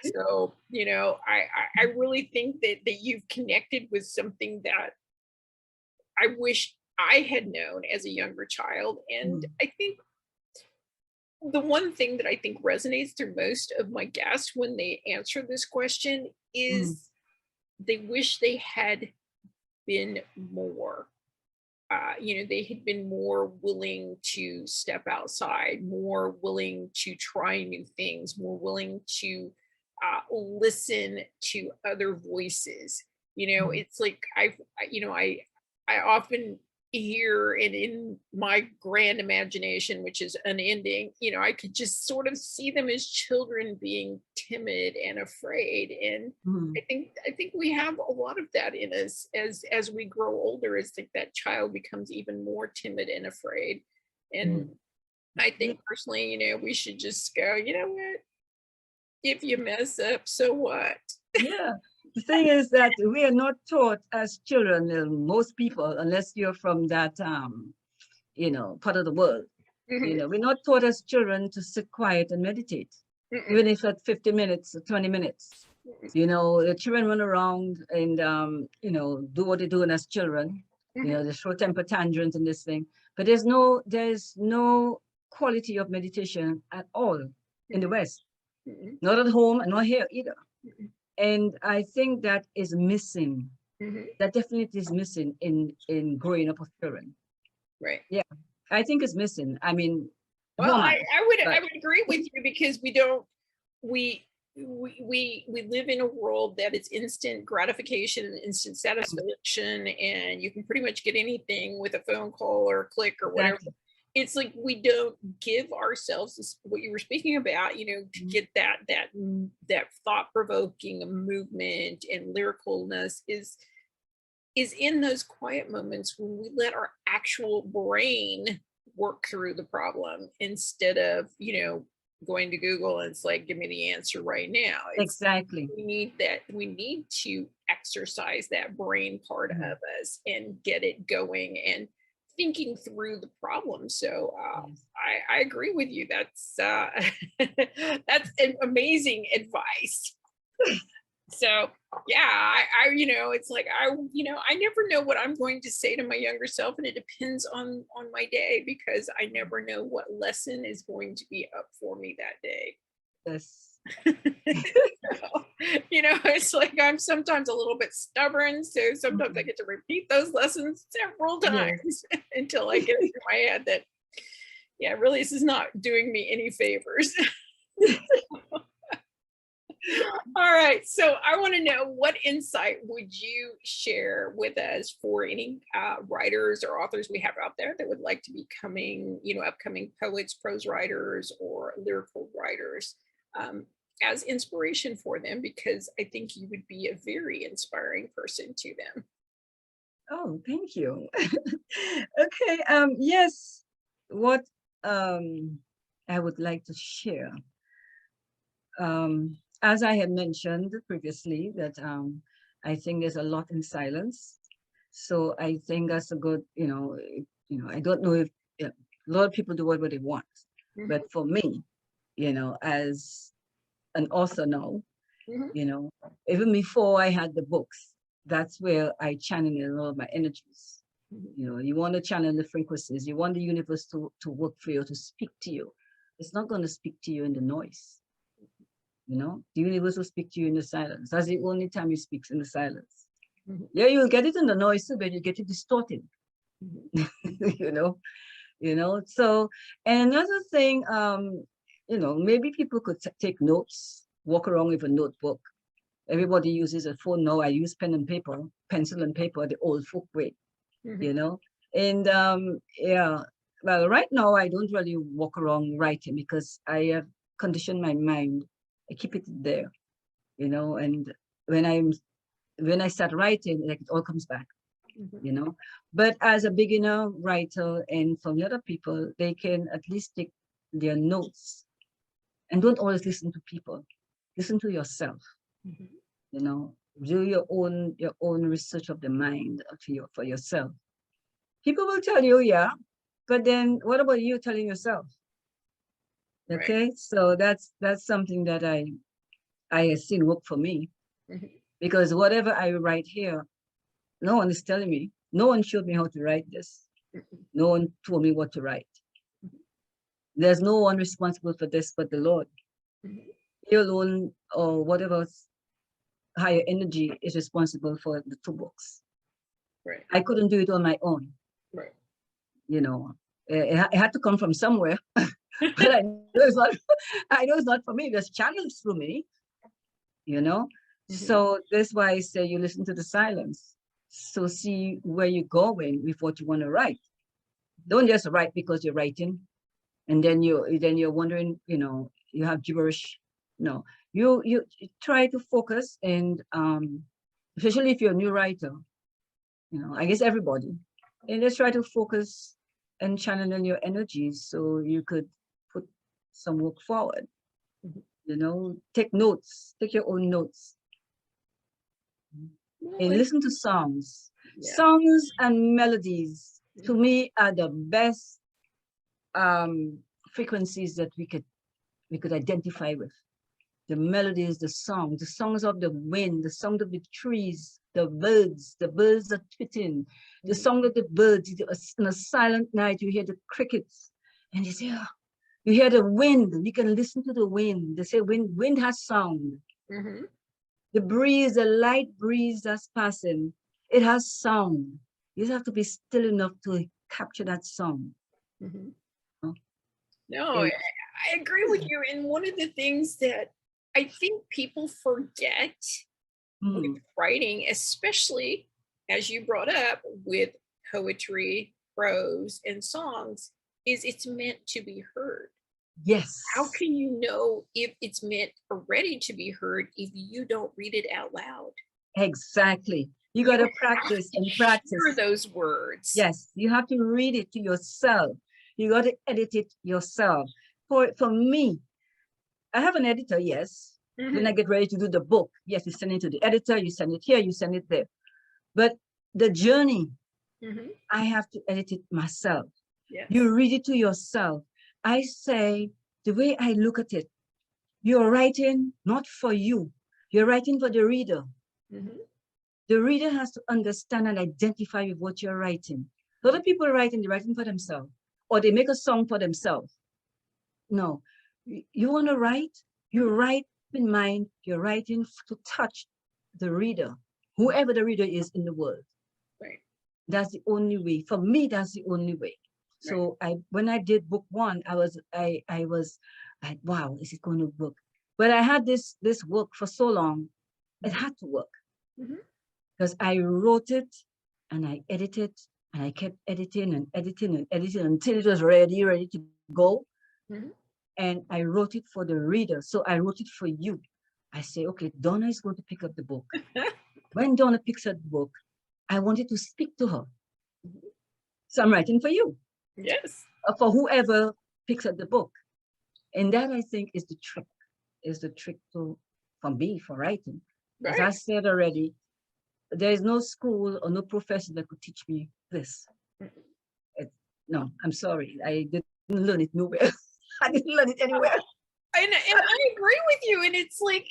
So, I really think that you've connected with something that I wish I had known as a younger child. And Mm, I think the one thing that I think resonates through most of my guests when they answer this question mm, is they wish they had been more. They had been more willing to step outside, more willing to try new things, more willing to listen to other voices. mm, It's like I often hear, and in my grand imagination, which is unending, I could just sort of see them as children being timid and afraid. And mm. I think we have a lot of that in us as we grow older. Is think that child becomes even more timid and afraid. And Mm. I Yeah. think personally, we should just go, what? If you mess up, so what? Yeah. The thing is that we are not taught as children, most people, unless you're from that, part of the world, Mhm, we're not taught as children to sit quiet and meditate, mm-mm, even if at 50 minutes or 20 minutes. mm-mm, The children run around and, do what they're doing as children, mhm, they throw temper tantrums and this thing, but there's no quality of meditation at all in the mhm, West, mhm, not at home and not here either. mhm, And I think that is missing. mhm. That definitely is missing in growing up with children. Right. Yeah, I think it's missing. I mean, who Well, am I? I would But agree with you, because we don't we we live in a world that it's instant gratification and instant satisfaction, and you can pretty much get anything with a phone call or a click or whatever. exactly. It's like we don't give ourselves what you were speaking about, to Mhm. get that thought provoking movement and lyricalness. is in those quiet moments when we let our actual brain work through the problem instead of, going to Google and it's like, give me the answer right now. It's Exactly. we need to exercise that brain part Mhm. of us and get it going and thinking through the problem. So Yes. I agree with you. That's that's an amazing advice. So yeah, it's like I never know what I'm going to say to my younger self, and it depends on my day because I never know what lesson is going to be up for me that day. Yes. So, it's like I'm sometimes a little bit stubborn, so sometimes I Mhm. get to repeat those lessons several Yes. times until I get it through my head that yeah, really this is not doing me any favors. All right. So I want to know what insight would you share with us for any writers or authors we have out there that would like to be upcoming poets, prose writers, or lyrical writers as inspiration for them? Because I think you would be a very inspiring person to them. Oh, thank you. Okay. Yes. What um I would like to share. As I had mentioned previously, that I think there's a lot in silence. So I think that's a good, I don't know if a lot of people do whatever they want, Mhm, but for me, as an author now, mhm, you know, even before I had the books, that's where I channel a lot of my energies. mhm, You want to channel the frequencies, you want the universe to work for you, to speak to you. It's not going to speak to you in the noise. The universe will speak to you in the silence. That's the only time it speaks, in the silence. mhm, Yeah, you'll get it in the noise too, but you get it distorted. mhm. you know, So, and another thing, maybe people could take notes, walk around with a notebook. Everybody uses a phone now. I use pen and paper, pencil and paper, the old folk way, Mhm. you know. And yeah, well, right now I don't really walk around writing because I have conditioned my mind. I keep it there, and when I'm when I start writing, like, it all comes back, Mhm. you know. But as a beginner writer, and from the other people, they can at least take their notes and don't always listen to people. Listen to yourself, Mhm. you know. Do your own research of the mind for yourself. People will tell you, yeah, but then what about you telling yourself? Right. Okay, so that's something that I have seen work for me, Mhm. because whatever I write here, no one is telling me. No one showed me how to write this. Mhm. No one told me what to write. Mhm. There's no one responsible for this but the Lord. Mhm. He alone, or whatever higher energy, is responsible for the two books. Right. I couldn't do it on my own, Right. you know. It had to come from somewhere, but I know it's not. I know it's not for me. There's channels through me, you know. Mhm. So that's why I say you listen to the silence. So see where you're going with what you want to write. Don't just write because you're writing, and then you're wondering, you have gibberish. No, you try to focus, and especially if you're a new writer, I guess everybody, and just try to focus and channel in your energies so you could put some work forward. Mhm. Take notes, take your own notes, Well, and listen to songs. yeah. Songs and melodies, to Mhm. me, are the best um, frequencies that we could identify with. The melodies, the songs of the wind, the song of the trees, the birds are tweeting, the Mhm. song of the birds. In a silent night, you hear the crickets, and you say, "Oh," you hear the wind. You can listen to the wind. They say wind has sound. Mhm. The breeze, the light breeze that's passing, it has sound. You just have to be still enough to capture that sound. Mhm. you know. No, And I agree with you. And one of the things that I think people forget with mm, writing, especially as you brought up with poetry, prose, and songs, is it's meant to be heard. How yes, can you know if it's meant or ready to be heard if you don't read it out loud? exactly. You got You to have practice to and hear practice. those words. Yes, you have to read it to yourself. You got to edit it yourself. For me, I have an editor, yes. When I Mhm, get ready to do the book, yes, you send it to the editor, you send it here, you send it there. But the journey, mhm. I have to edit it myself. Yes. You read it to yourself. I say, the way I look at it, you're writing not for you, you're writing for the reader. Mhm. The reader has to understand and identify with what you're writing. A lot of people writing, they're writing for themselves, or they make a song for themselves. No, you want to write, you Mhm. write in mind, you're writing to touch the reader, whoever the reader is in the world. Right. That's the only way. For me, that's the only way. Right. So when I did book one, I was like, wow, is it going to work? But I had this work for so long, it Mhm. had to work Mhm. because I wrote it and I edited and I kept editing and editing and editing until it was ready to go. Mhm. And I wrote it for the reader. So I wrote it for you. I say, okay, Donna is going to pick up the book. When Donna picks up the book, I wanted to speak to her. Mhm. So I'm writing for you, Yes. for whoever picks up the book. And that I think is the trick for me for writing. As I Right. said already, there is no school or no professor that could teach me this. Mhm. It, no, I'm sorry. I didn't learn it nowhere. I didn't learn it anywhere. And I agree with you. And it's like,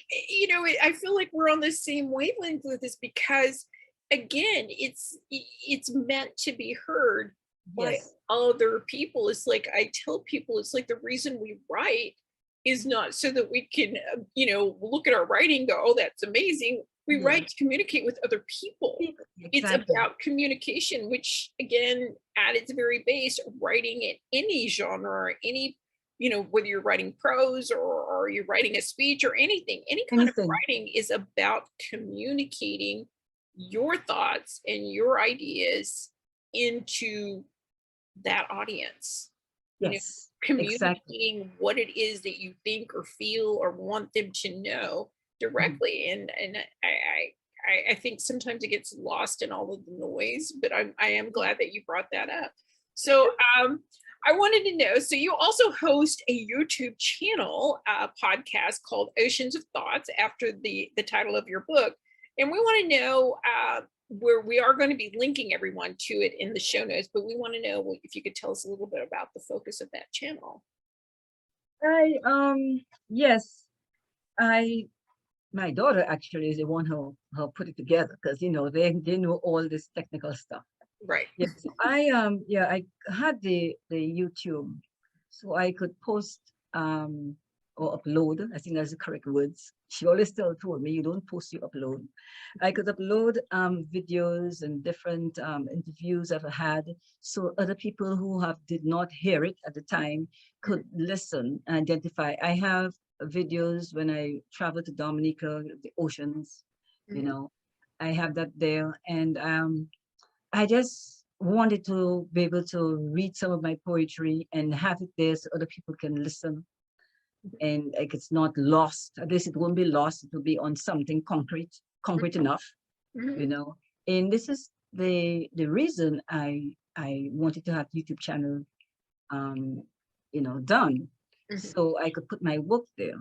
I feel like we're on the same wavelength with this because again, it's meant to be heard by Yes. other people. It's like I tell people, it's like the reason we write is not so that we can, look at our writing, go, oh, that's amazing. We Yeah. write to communicate with other people. It's Exactly. about communication, which again, at its very base, writing in any genre or any, whether you're writing prose or you're writing a speech or anything, any kind of Anything. writing is about communicating your thoughts and your ideas into that audience, you know, Yes. Exactly. communicating what it is that you think or feel or want them to know Mhm. directly. And I think sometimes it gets lost in all of the noise, but I am glad that you brought that up. So I wanted to know, so you also host a YouTube channel podcast called Oceans of Thoughts after the title of your book. And we want to know where we are going to be linking everyone to it in the show notes, but we want to know if you could tell us a little bit about the focus of that channel. I yes, I my daughter actually is the one who put it together because they know all this technical stuff. Right. Yes, I had the YouTube, so I could post or upload. I think that's the correct words. She always told me, you don't post, you upload. I could upload videos and different interviews I've had, so other people who have did not hear it at the time could listen and identify. I have videos when I travel to Dominica, the oceans, you Mhm. know. I have that there, and I just wanted to be able to read some of my poetry and have it there so other people can listen. And like it's not lost. At least it won't be lost. It will be on something concrete enough, you Mhm. know. And this is the reason I wanted to have YouTube channel, um, done, Mhm. so I could put my work there.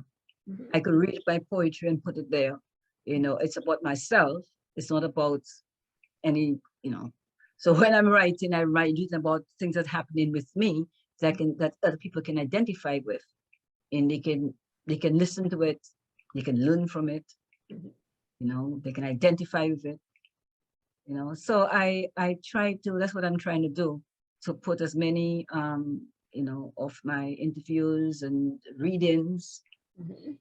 Mhm. I could read my poetry and put it there. It's about myself. It's not about any, so when I'm writing, I write it about things that happening with me that other people can identify with, and they can listen to it, they can learn from it, Mhm. they can identify with it. So I try to, that's what I'm trying to do, to put as many of my interviews and readings, Mhm.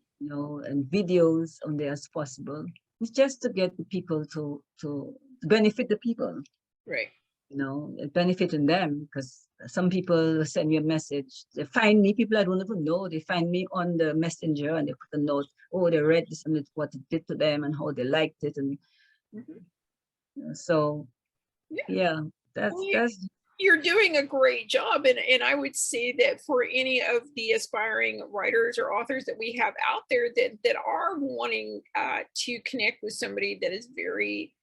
and videos on there as possible. It's just to get the people to benefit the people, Right. benefiting them, because some people send me a message. They find me, people I don't even know. They find me on the messenger and they put a note. Oh, they read this and what it did to them and how they liked it, and Mhm. so Yeah. yeah, Well, that's you're doing a great job. And I would say that for any of the aspiring writers or authors that we have out there that are wanting to connect with somebody that is very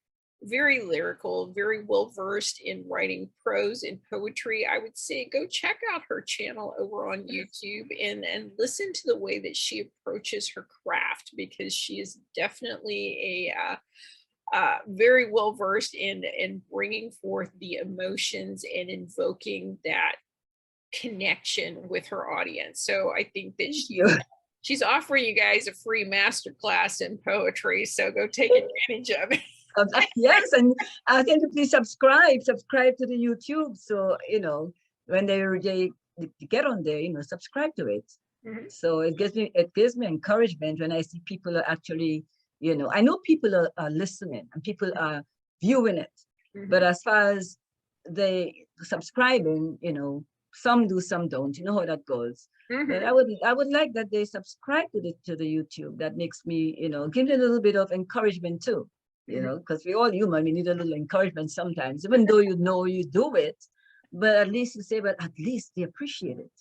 very lyrical, very well versed in writing prose and poetry. I would say go check out her channel over on YouTube and listen to the way that she approaches her craft, because she is definitely very well versed in bringing forth the emotions and invoking that connection with her audience. So I think that Thank you. she's offering you guys a free masterclass in poetry. So go take advantage of it. Yes, and I think to please subscribe to the YouTube. So, you know, when they get on there, you know, subscribe to it. Mhm. So it gives me encouragement when I see people are actually, you know, I know people are listening and people are viewing it. But Mhm. as far as they subscribing, you know, some do, some don't. You know how that goes. But Mhm. I would like that they subscribe to the YouTube. That makes me, you know, give me a little bit of encouragement too. You Mhm. know, because we all human, we need a little encouragement sometimes, even though you know you do it. But at least you say, but at least they appreciate it.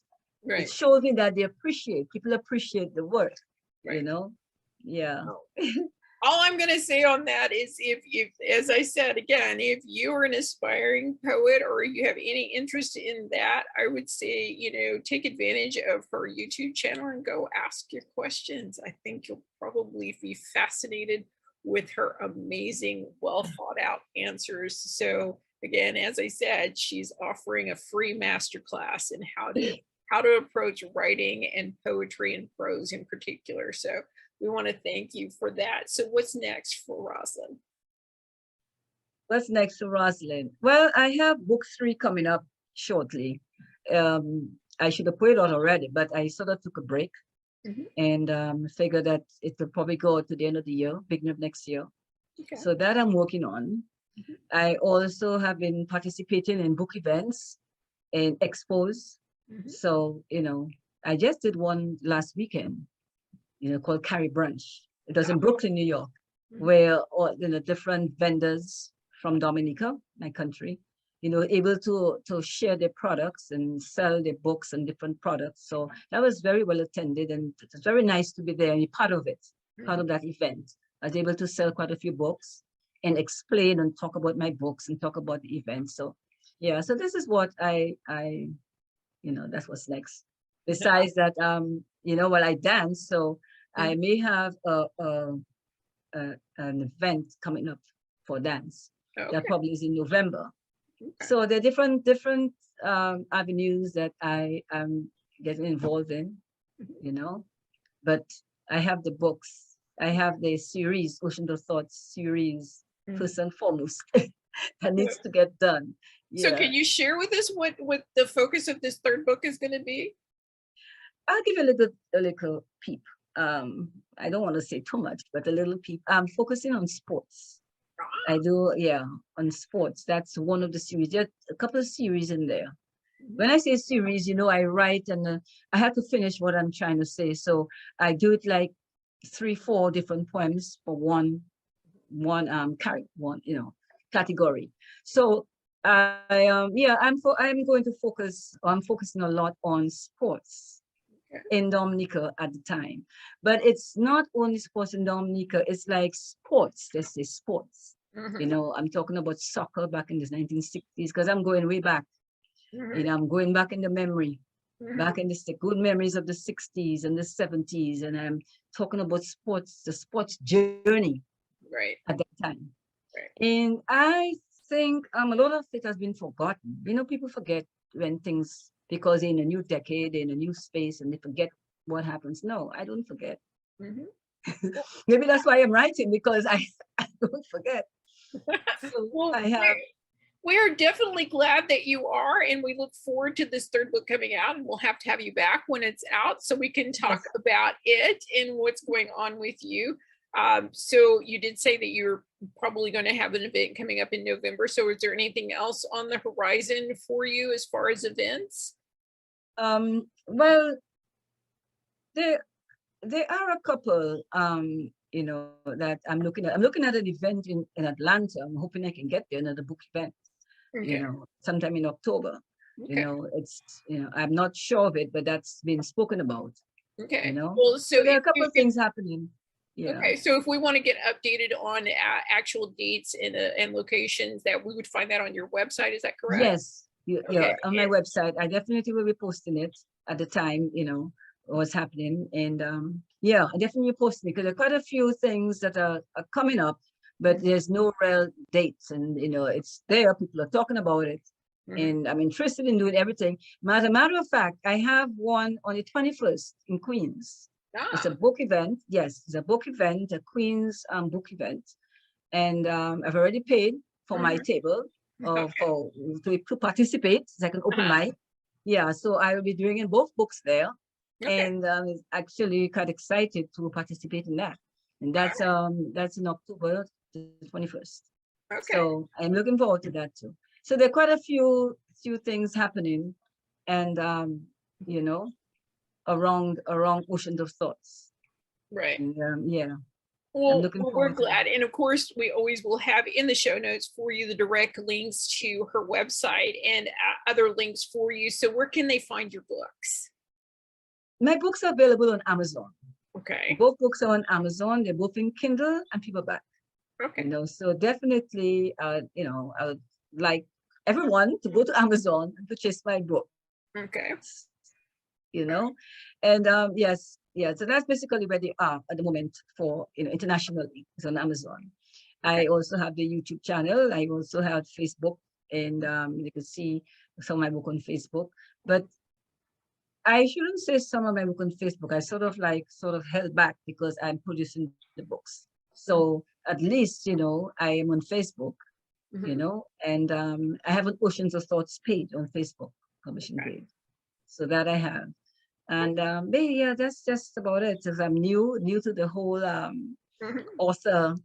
It Right. shows me that they appreciate, people appreciate the work, you Right. know? Yeah. Oh. All I'm going to say on that is if, as I said again, if you are an aspiring poet or you have any interest in that, I would say, you know, take advantage of her YouTube channel and go ask your questions. I think you'll probably be fascinated with her amazing, well thought out answers. So again, as I said, she's offering a free masterclass in how to approach writing and poetry and prose in particular. So we want to thank you for that. So what's next for Rosalind? What's next to Rosalind? Well, I have book 3 coming up shortly. I should have put it on already, but I sort of took a break Mhm. and figured that it will probably go to the end of the year, beginning of next year. Okay. So that I'm working on. Mhm. I also have been participating in book events and expos. Mhm. So, you know, I just did one last weekend, you know, called Carry Brunch. It was in Brooklyn, New York, Mhm. where all, you know, different vendors from Dominica, my country, you know, able to share their products and sell their books and different products. So that was very well attended, and it was very nice to be there and be part of it, part Mhm. of that event. I was able to sell quite a few books and explain and talk about my books and talk about the event. So yeah, so this is what you know, that's what's next. Besides that, you know, while I dance, so I Mhm. may have an event coming up for dance that Okay. probably is in November. Okay. So there are different avenues that I am getting involved in, Mhm. you know. But I have the books, I have the series, Ocean of Thoughts series, Mhm. first and foremost, that needs to get done. So Yeah, can you share with us what the focus of this third book is going to be? I'll give you a little peep. I don't want to say too much, but a little peep. I'm focusing on sports. I do, yeah, on sports. That's one of the series. There are a couple of series in there. Mhm. When I say series, you know, I write and I have to finish what I'm trying to say. So I do it like 3, 4 different poems for one you know, category. So yeah, I'm going to focus. I'm focusing a lot on sports Okay. in Dominica at the time. But it's not only sports in Dominica, it's like sports, let's say sports. You Mhm. know, I'm talking about soccer back in the 1960s, because I'm going way back. You Mhm. know, I'm going back in the memory, Mhm. back in the good memories of the 60s and the 70s. And I'm talking about sports, the sports journey Right. at that time. Right. And I think a lot of it has been forgotten. You know, people forget when things, because they're in a new decade, they're in a new space, and they forget what happens. No, I don't forget. Mhm. Maybe that's why I'm writing, because I don't forget. So Well, I have, we are definitely glad that you are, and we look forward to this third book coming out, and we'll have to have you back when it's out so we can talk yes, about it and what's going on with you. So you did say that you're probably going to have an event coming up in November. So is there anything else on the horizon for you as far as events? well, there, there are a couple, you know, that I'm looking at. I'm looking at an event in Atlanta. I'm hoping I can get there, another book event, you Okay. know, sometime in October. You Okay. know, you know, I'm not sure of it, but that's been spoken about, you Okay. know. Well, so So there are a couple of things happening. Yeah. Okay, so if we want to get updated on actual dates and locations, that we would find that on your website. Is that correct? Yes. Okay. Yeah. On my website, I definitely will be posting it at the time, what's happening. And yeah, I definitely posting it because there are quite a few things that are coming up, but there's no real dates. And, it's there. People are talking about it. And I'm interested in doing everything. As a matter of fact, I have one on the 21st in Queens. It's a book event. Yes, it's a book event, a Queens book event. And I've already paid for my table to participate. It's like an open mic. Yeah, so I will be doing in both books there. Okay. And actually quite excited to participate in that. And that's in October the 21st. Okay. So I'm looking forward to that too. So there are quite a few things happening, and around Oceans of Thoughts. Right. And, yeah. Well, we're glad. And of course, we always will have in the show notes for you the direct links to her website and other links for you. So where can they find your books? My books are available on Amazon. Okay. Both books are on Amazon. They're both in Kindle and paperback. Okay. So definitely, I would like everyone to go to Amazon and purchase my book. Okay. And yes, yeah. So that's basically where they are at the moment for internationally. It's on Amazon. Okay. I also have the YouTube channel. I also have Facebook, and you can see some of my book on Facebook. But I shouldn't say some of my book on Facebook. I sort of held back because I'm producing the books. So at least, I am on Facebook, and I have an Oceans of Thoughts page on Facebook, publishing page. So that I have. And yeah, that's just about it. Because I'm new to the whole author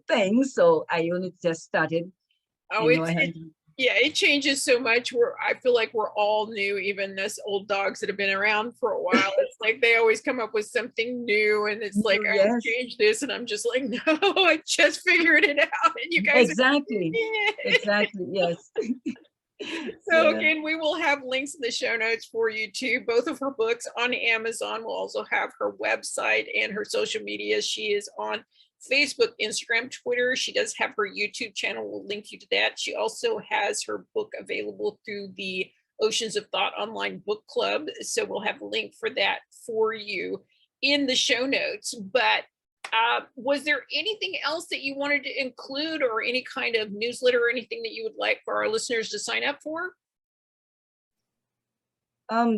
thing. So I only just started. Oh, yeah, it changes so much. I feel like we're all new, even us old dogs that have been around for a while. It's like they always come up with something new, and it's like, I changed this, and I'm just like, no, I just figured it out, and you guys exactly, yes. So again, we will have links in the show notes for you too. Both of her books on Amazon. We'll also have her website and her social media. She is on Facebook, Instagram, Twitter. She does have her YouTube channel. We'll link you to that. She also has her book available through the Oceans of Thought online book club. So we'll have a link for that for you in the show notes. But was there anything else that you wanted to include, or any kind of newsletter or anything that you would like for our listeners to sign up for?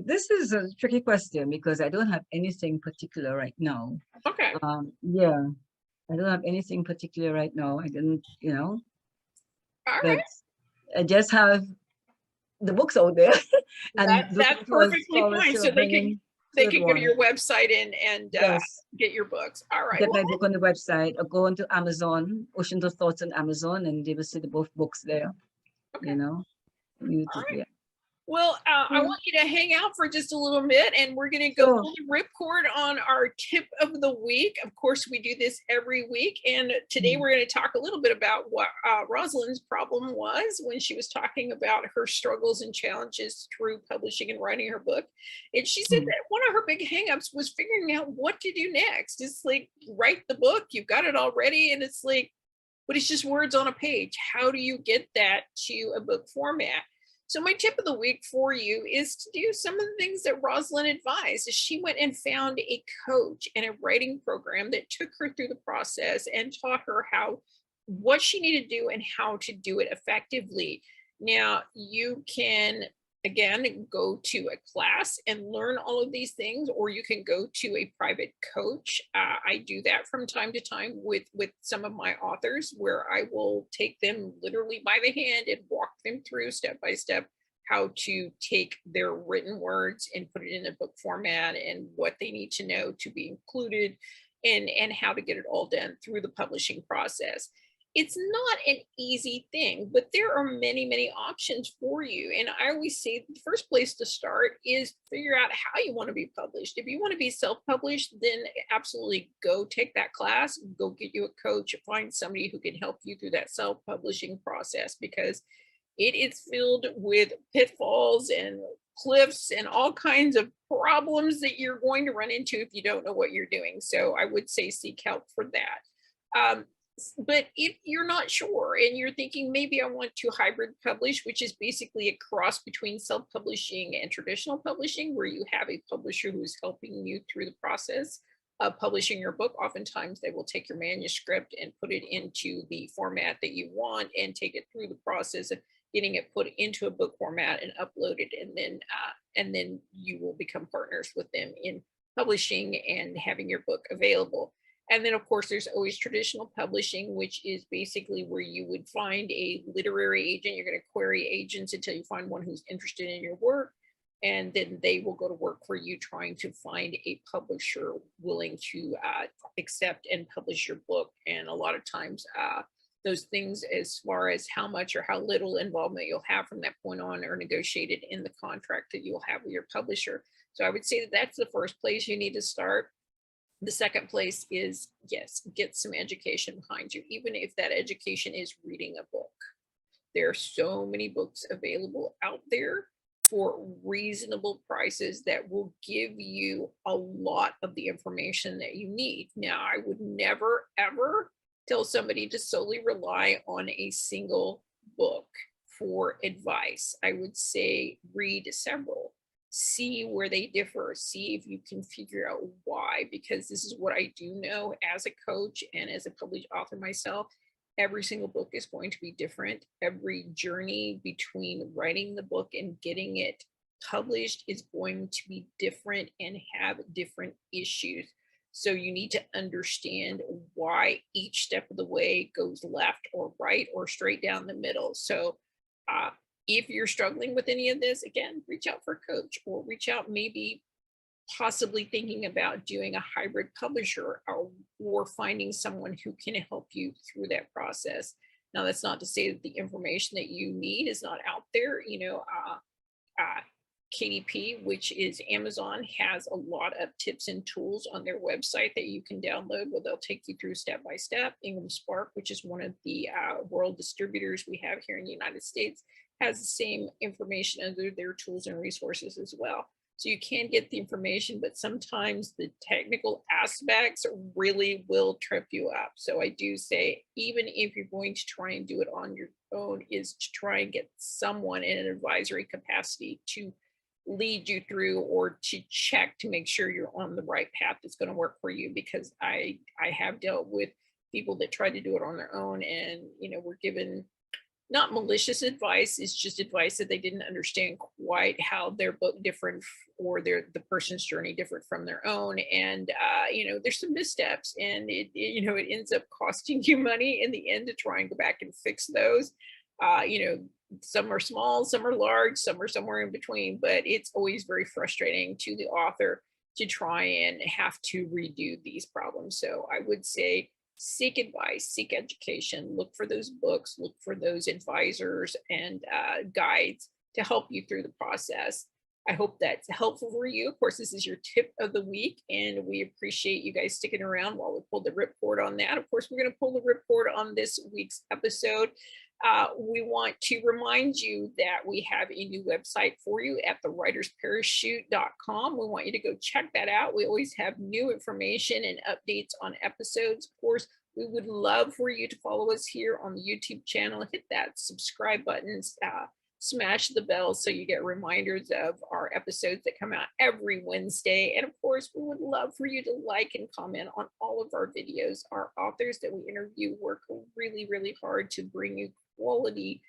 This is a tricky question because I don't have anything particular right now. Okay. Yeah, I don't have anything particular right now. I didn't, All but right. I just have the books out there. And that's perfectly fine. So they can go to your website and get your books. All right. Get my book on the website, or go onto Amazon, Oceans of Thoughts on Amazon, and they will see both books there. Okay. YouTube, right. Yeah. Well, I want you to hang out for just a little bit, and we're going to go pull the ripcord on our tip of the week. Of course, we do this every week, and today we're going to talk a little bit about what Rosalind's problem was when she was talking about her struggles and challenges through publishing and writing her book. And she said that one of her big hangups was figuring out what to do next. It's like, write the book, you've got it already, and it's like, but it's just words on a page. How do you get that to a book format? So my tip of the week for you is to do some of the things that Rosalind advised. She went and found a coach and a writing program that took her through the process and taught her what she needed to do and how to do it effectively. Now you can, again, go to a class and learn all of these things, or you can go to a private coach. I do that from time to time with some of my authors, where I will take them literally by the hand and walk them through step by step how to take their written words and put it in a book format, and what they need to know to be included, and how to get it all done through the publishing process. It's not an easy thing, but there are many, many options for you. And I always say the first place to start is figure out how you want to be published. If you want to be self-published, then absolutely go take that class, go get you a coach, find somebody who can help you through that self-publishing process, because it is filled with pitfalls and cliffs and all kinds of problems that you're going to run into if you don't know what you're doing. So I would say seek help for that. But if you're not sure and you're thinking maybe I want to hybrid publish, which is basically a cross between self-publishing and traditional publishing, where you have a publisher who is helping you through the process of publishing your book. Oftentimes they will take your manuscript and put it into the format that you want and take it through the process of getting it put into a book format and uploaded, and then you will become partners with them in publishing and having your book available. And then, of course, there's always traditional publishing, which is basically where you would find a literary agent. You're going to query agents until you find one who's interested in your work. And then they will go to work for you trying to find a publisher willing to accept and publish your book. And a lot of times, those things as far as how much or how little involvement you'll have from that point on are negotiated in the contract that you'll have with your publisher. So I would say that that's the first place you need to start. The second place is, yes, get some education behind you, even if that education is reading a book. There are so many books available out there for reasonable prices that will give you a lot of the information that you need. Now, I would never, ever tell somebody to solely rely on a single book for advice. I would say read several. See where they differ, see if you can figure out why, because this is what I do know as a coach and as a published author myself. Every single book is going to be different. Every journey between writing the book and getting it published is going to be different and have different issues. So you need to understand why each step of the way goes left or right or straight down the middle. So if you're struggling with any of this, again, reach out for a coach, or reach out maybe possibly thinking about doing a hybrid publisher, or finding someone who can help you through that process. Now, that's not to say that the information that you need is not out there. KDP, which is Amazon, has a lot of tips and tools on their website that you can download, where they'll take you through step by step. Ingram Spark, which is one of the world distributors we have here in the United States, has the same information under their tools and resources as well. So you can get the information, but sometimes the technical aspects really will trip you up. So I do say, even if you're going to try and do it on your own, is to try and get someone in an advisory capacity to lead you through, or to check to make sure you're on the right path that's going to work for you. Because I have dealt with people that try to do it on their own, and were given not malicious advice, it's just advice that they didn't understand quite how their book different, or the person's journey different from their own. And there's some missteps, and it ends up costing you money in the end to try and go back and fix those. Some are small, some are large, some are somewhere in between, but it's always very frustrating to the author to try and have to redo these problems. So I would say, seek advice, seek education, look for those books, look for those advisors and guides to help you through the process. I hope that's helpful for you. Of course, this is your tip of the week, and we appreciate you guys sticking around while we pull the ripcord on that. Of course, we're going to pull the ripcord on this week's episode. We want to remind you that we have a new website for you at thewritersparachute.com. We want you to go check that out. We always have new information and updates on episodes. Of course, we would love for you to follow us here on the YouTube channel. Hit that subscribe button, smash the bell so you get reminders of our episodes that come out every Wednesday. And of course, we would love for you to like and comment on all of our videos. Our authors that we interview work really, really hard to bring you quality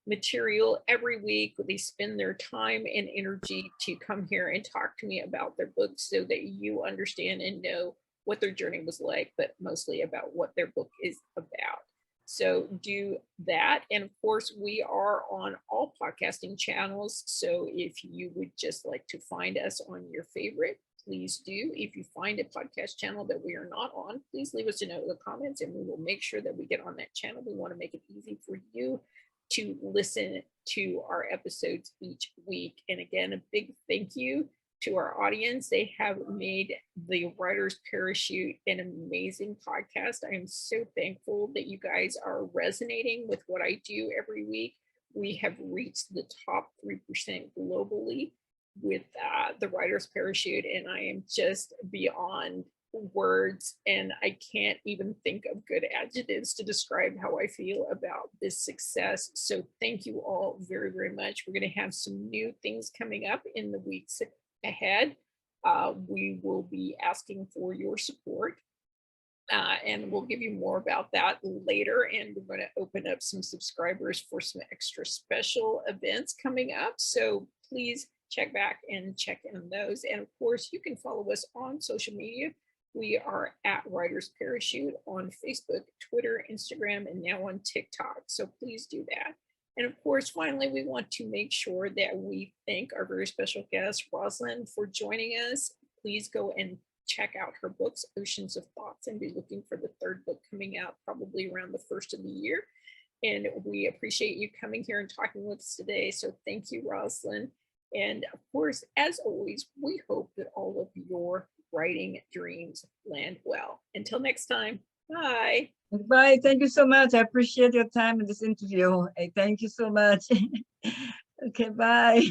material every week. They spend their time and energy to come here and talk to me about their books so that you understand and know what their journey was like, but mostly about what their book is about. So do that. And of course, we are on all podcasting channels. So if you would just like to find us on your favorite, please do. If you find a podcast channel that we are not on, please leave us a note in the comments, and we will make sure that we get on that channel. We want to make it easy for you to listen to our episodes each week. And again, a big thank you to our audience. They have made the Writer's Parachute an amazing podcast. I am so thankful that you guys are resonating with what I do every week. We have reached the top 3% globally with the writer's parachute, and I am just beyond words, and I can't even think of good adjectives to describe how I feel about this success. So thank you all very, very much. We're going to have some new things coming up in the weeks ahead. We will be asking for your support. And we'll give you more about that later. And we're going to open up some subscribers for some extra special events coming up. So please check back and check in on those. And of course, you can follow us on social media. We are at Writer's Parachute on Facebook, Twitter, Instagram, and now on TikTok. So please do that. And of course, finally, we want to make sure that we thank our very special guest, Rosalind, for joining us. Please go and check out her books, Oceans of Thoughts, and be looking for the third book coming out probably around the first of the year. And we appreciate you coming here and talking with us today. So thank you, Rosalind. And of course, as always, we hope that all of your writing dreams land well. Until next time, bye. Bye. Thank you so much. I appreciate your time in this interview. Thank you so much. Okay, bye.